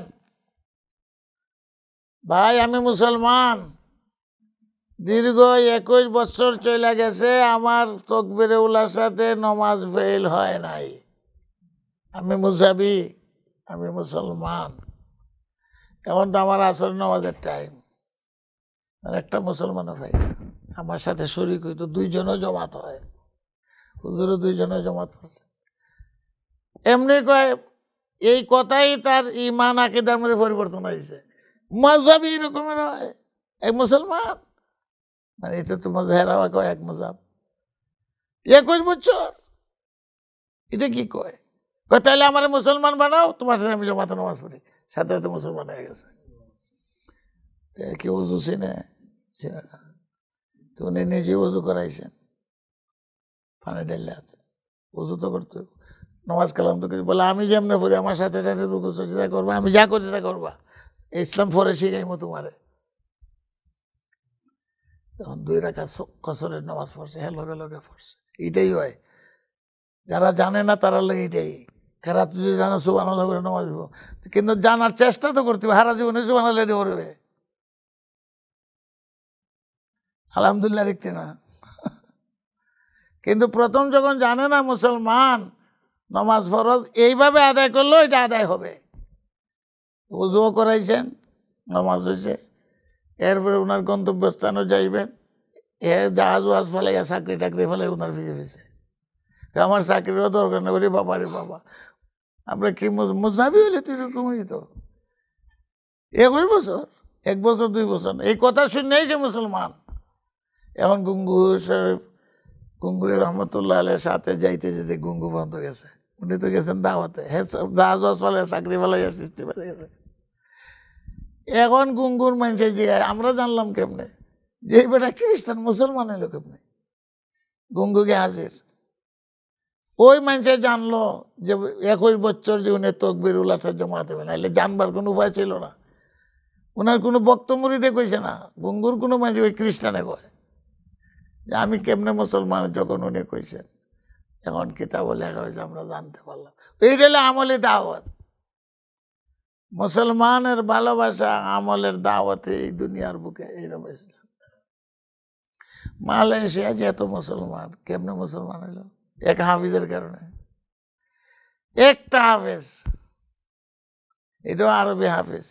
S1: ভাই আমি মুসলমান, দীর্ঘ 21 বছর চলে গেছে, আমার তাকবীরে উলার সাথে নামাজ ফেল হয় নাই। আমি মুজাবি, আমি মুসলমান। এখন তো আমার আসর নামাজের টাইম, আর একটা মুসলমানও ভাই আমার সাথে শরীক হইতো, 2 জনও জমাত হয়, হুজুরও 2 জনও জমাত করছে। এমনি কয়, এই কথাই তার ইমান আকীদার মধ্যে পরিবর্তন হয়েছে। মাযহাবি এরকমের হয়, এক মুসলমান মানে এটা তো মজাহেরা কয় এক মজাব, 21 বছর, এটা কি কয়? তাহলে আমার মুসলমান বানাও, তোমার সাথে আমি জমাতে নামাজ পড়ি, সাথে সাথে মুসলমান হয়ে গেছে। কেউ উজু চিনে না, তো উনি নিজে উজু করাইছেন, পানি ঢেলে উজু তো করতে, নামাজ কালাম তো বলে আমি যেমনি পড়ি আমার সাথে সাথে রুকু সজদা করবা, আমি যা করি তা করবা, ইসলাম পরে শিখাইমো তোমারে। তখন 2 রাকাত কসরের নামাজ পড়ছে, হ্যাঁ লগে লগে পড়ছে। এটাই হয়, যারা জানে না তারা লাগে এটাই। খারাপ যদি জানা সুবহানাল্লাহ করে নামাজ পড়বো, কিন্তু জানার চেষ্টা তো করতে হবে, হারা জীবনে সুবহানাল্লাহ দিয়ে পড়বে, আলহামদুলিল্লাহ লিখতে না। কিন্তু প্রথম যখন জানে না মুসলমান নামাজ ফরজ এইভাবে আদায় করলেও এটা আদায় হবে, ওযুও করাইছেন, নামাজ হয়েছে, এরপরে ওনার গন্তব্যস্থানও যাইবেন, জাহাজ ওয়াজ ফেলাইয়া চাকরি টাকরি ফেলাই ওনার পিছে পিছে, আমার চাকরিরও দরকার নেই, বলি বাবা রে বাবা, আমরা কি মুজাবি হইলে তো এরকমই তো। 21 বছর, 1 বছর 2 বছর এই কথা শুনেই সে মুসলমান। এখন গঙ্গুহি রহমতুল্লাহ আলাইহির সাথে যাইতে যেতে গঙ্গু পর্যন্ত গেছে, উনি তো গেছেন দাওয়াতে, জাহাজ ওয়াজ ফেলাইয়া চাকরি ফেলাইয়া সৃষ্টি পেয়ে গেছে। এখন গঙ্গুর মানুষের যে আমরা জানলাম কেমনে যে এই বেটা খ্রিস্টান, মুসলমান এলো কেমনে, গঙ্গুকে হাজির। ওই মানুষে জানলো যে 21 বছর যে উনি তাকবীরুল্লাহর সাথে জমাতে হবে, নাহলে জানবার কোনো উপায় ছিল না। ওনার কোনো বক্তমরিতে কইছে না, গঙ্গুর কোনো মানুষ ওই খ্রিস্টানে কয় যে আমি কেমনে মুসলমান, যখন উনি কইছেন। এখন কিতাব লেখা হয়েছে, আমরা জানতে পারলাম। এই হলো আমলি দাওয়াত, মুসলমানের ভালোবাসা আমলের দাওয়াতে এই দুনিয়ার বুকে এইরকম ইসলাম। মালয়েশিয়া যে এত মুসলমান, কেমনে মুসলমান হইল? এক হাফিজের কারণে, একটা হাফিজ, এটাও আরবি হাফিজ।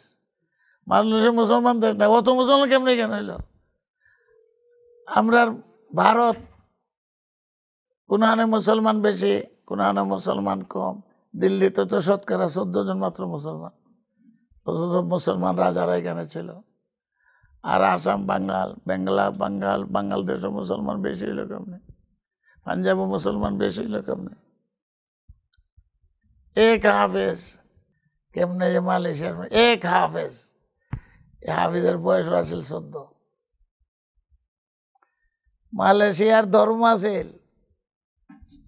S1: মালয়েশিয়া মুসলমান দেশ না, অত মুসলমান কেমনে কেন হইল? আমরা ভারত, কোনখানে মুসলমান বেশি, কোনখানে মুসলমান কম। দিল্লিতে তো শতকরা 14 জন মাত্র মুসলমান, মুসলমান রাজারা এখানে ছিল। আর আসাম, বাংলাদেশও মুসলমান বেশি হইল কেমনে, পাঞ্জাবও মুসলমান বেশি হইল কেমনে? এক হাফেজ কেমনে যে মালয়েশিয়ার এক হাফেজ, হাফিজের বয়স আছিল 14। মালয়েশিয়ার ধর্ম আছিল,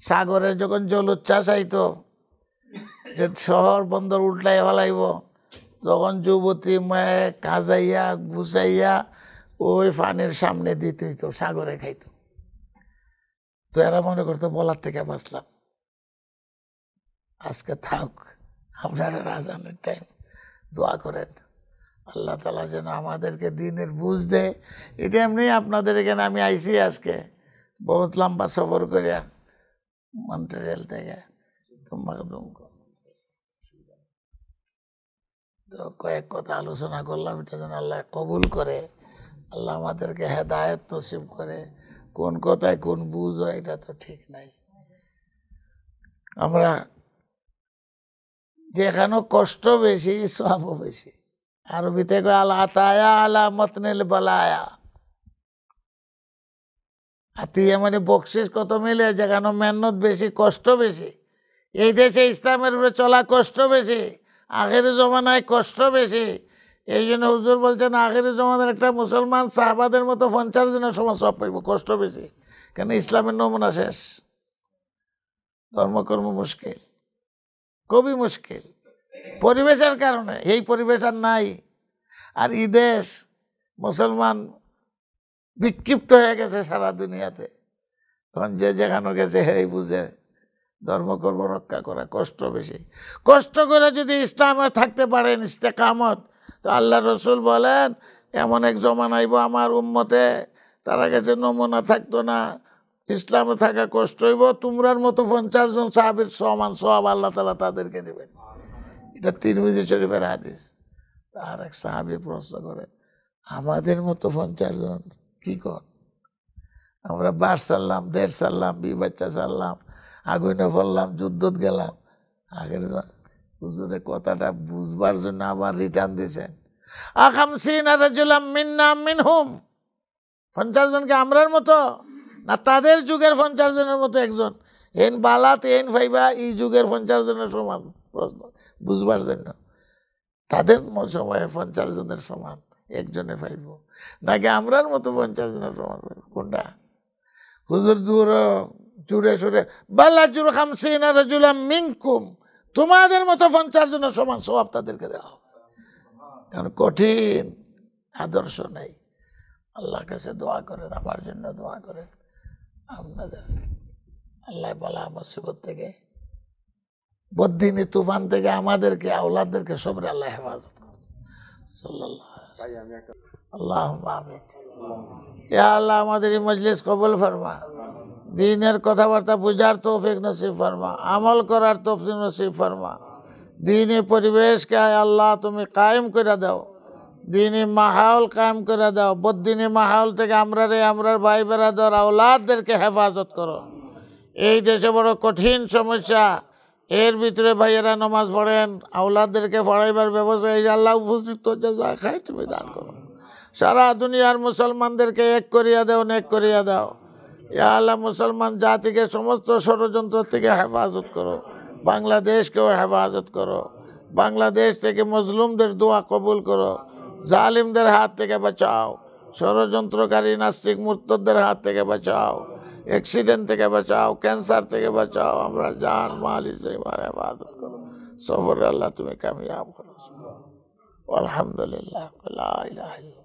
S1: সাগরে যখন জলোচ্ছ্বাস আইতো যে শহর বন্দর উল্টাই ফেলাইব, তখন যুবতী মেয়ে কাজাইয়া গুছাইয়া ওই পানির সামনে দিতে হইতো, সাগরে খাইতো। তো এরা মনে করতো বলার থেকে বাঁচলাম। আজকে থাক, আপনারা আজানের টাইম দোয়া করেন, আল্লাহ তাআলা যেন আমাদেরকে দিনের বুঝ দেয়। এটা এমনি আপনাদের এখানে আমি আইছি আজকে বহুত লম্বা সফর করিয়া মন্ট্রিয়াল থেকে। তোমাকে তো কয়েক কথা আলোচনা করলাম, এটা যেন আল্লাহ কবুল করে, আল্লাহ আমাদেরকে হেদায়েত নসিব করে। কোন কথায় কোন বুঝ হয় এটা তো ঠিক নাই। আমরা যেখানে কষ্ট বেশি সওয়াবও বেশি। আরবিতে কয় আল আতায়া আলা মতনিল বালায়া। আতিয়া মানে বকশিস কত মিলে, যেখানে মেহনত বেশি কষ্ট বেশি। এই দেশে ইসলামের উপরে চলা কষ্ট বেশি, আখেরি জমানায় কষ্ট বেশি। এই জন্য হুজুর বলছেন আখেরি জমানার একটা মুসলমান সাহাবাদের মতো 50 জনের সমান সব পাইব, কষ্ট বেশি। কেন ইসলামের নমুনা শেষ, ধর্মকর্ম মুশকিল, খুবই মুশকিল পরিবেশের কারণে। এই পরিবেশ আর নাই। আর এই দেশ মুসলমান বিক্ষিপ্ত হয়ে গেছে সারা দুনিয়াতে। তখন যে যেখানে গেছে হেই বুঝে ধর্মকর্ম রক্ষা করা কষ্ট বেশি। কষ্ট করে যদি ইসলামে থাকতে পারেন ইস্তেকামত, তো আল্লাহ রসুল বলেন এমন এক জমান আইব আমার উম্মতে, তারা কাছে নমুনা থাকতো না, ইসলামে থাকা কষ্ট হইব, তোমরার মতো 50 জন সাহাবীর সমান সওয়াব আল্লাহ তাআলা তাদেরকে দেবেন। এটা তিরমিজি শরীফের হাদিস। তার এক সাহাবী প্রশ্ন করে, আমাদের মতো 50 জন কি কর? আমরা 12 সারলাম, 1.5 সারলাম, 20 বাচ্চা সারলাম, আগুনে পড়লাম, যুদ্ধত গেলাম। আগের হুজুরের কথাটা বুঝবার জন্য আবার রিটার্ন দিয়েছেন। আখামসিনা রাজুলাম মিন্না মিনহুম, 50 জনকে আমরার মতো না তাদের যুগের 50 জনের মতো একজন? এন বালাত এন ফাইবা এই যুগের 50 জনের সমান? প্রশ্ন বুঝবার জন্য। তাদের সময়ে 50 জনের সমান একজনে পাইব, নাকি আমরার মতো 50 জনের সমান পাইব? কোনটা? হুজুর দূর জুড়ে সুরে বাল্লা জুর খামসিনা রাজুলাম মিনকুম, তোমাদের মতো 50 জনের সমান সওয়াব তাদেরকে দেওয়া হবে। কারণ কঠিন আদর্শ নেই। আল্লাহর কাছে দোয়া করেন, আমার জন্য দোয়া করেন। আপনাদের আল্লাহ বালা মুসিবত থেকে, বদ্দিনী তুফান থেকে আমাদেরকে আওলাদদেরকে সবরে আল্লাহ হেফাজত করুন। সাল্লাল্লাহু আলাইহি ওয়াসাল্লাম। আল্লাহুম্মা আমিন। ইয়া আল্লাহ আমাদের এই মজলিস কবুল ফরমা, দ্বীনের কথাবার্তা বুঝার তৌফিক নসিব ফরমা, আমল করার তৌফিক নসিব ফরমা। দ্বীনি পরিবেশকে আল্লাহ তুমি কায়েম করে দাও, দ্বীনি মাহৌল কায়েম করে দাও। বদ্দিনী মাহৌল থেকে আমরার ভাই বেরাদর আওলাদদেরকে হেফাজত করো। এই দেশে বড় কঠিন সমস্যা, এর ভিতরে ভাইয়েরা নামাজ পড়েন, আওলাদদেরকে পড়াইবার ব্যবস্থা এই আল্লাহ উপযুক্ত যা খাই তুমি দান করো। সারা দুনিয়ার মুসলমানদেরকে এক করিয়া দাও, নেক করিয়া দাও। ইয়া আল্লাহ মুসলমান জাতিকে সমস্ত ষড়যন্ত্র থেকে হেফাজত করো, বাংলাদেশকেও হেফাজত করো। বাংলাদেশ থেকে মজলুমদের দোয়া কবুল করো, জালিমদের হাত থেকে বাঁচাও, ষড়যন্ত্রকারী নাস্তিক মুরতাদদের হাত থেকে বাঁচাও, অ্যাক্সিডেন্ট থেকে বাঁচাও, ক্যান্সার থেকে বাঁচাও। আমরা জান মাল ইসেমার হেফাজত করো। সফর আল্লাহ তুমি কামিয়াব করো। আলহামদুলিল্লাহ, লা ইলাহা ইল্লাল্লাহ।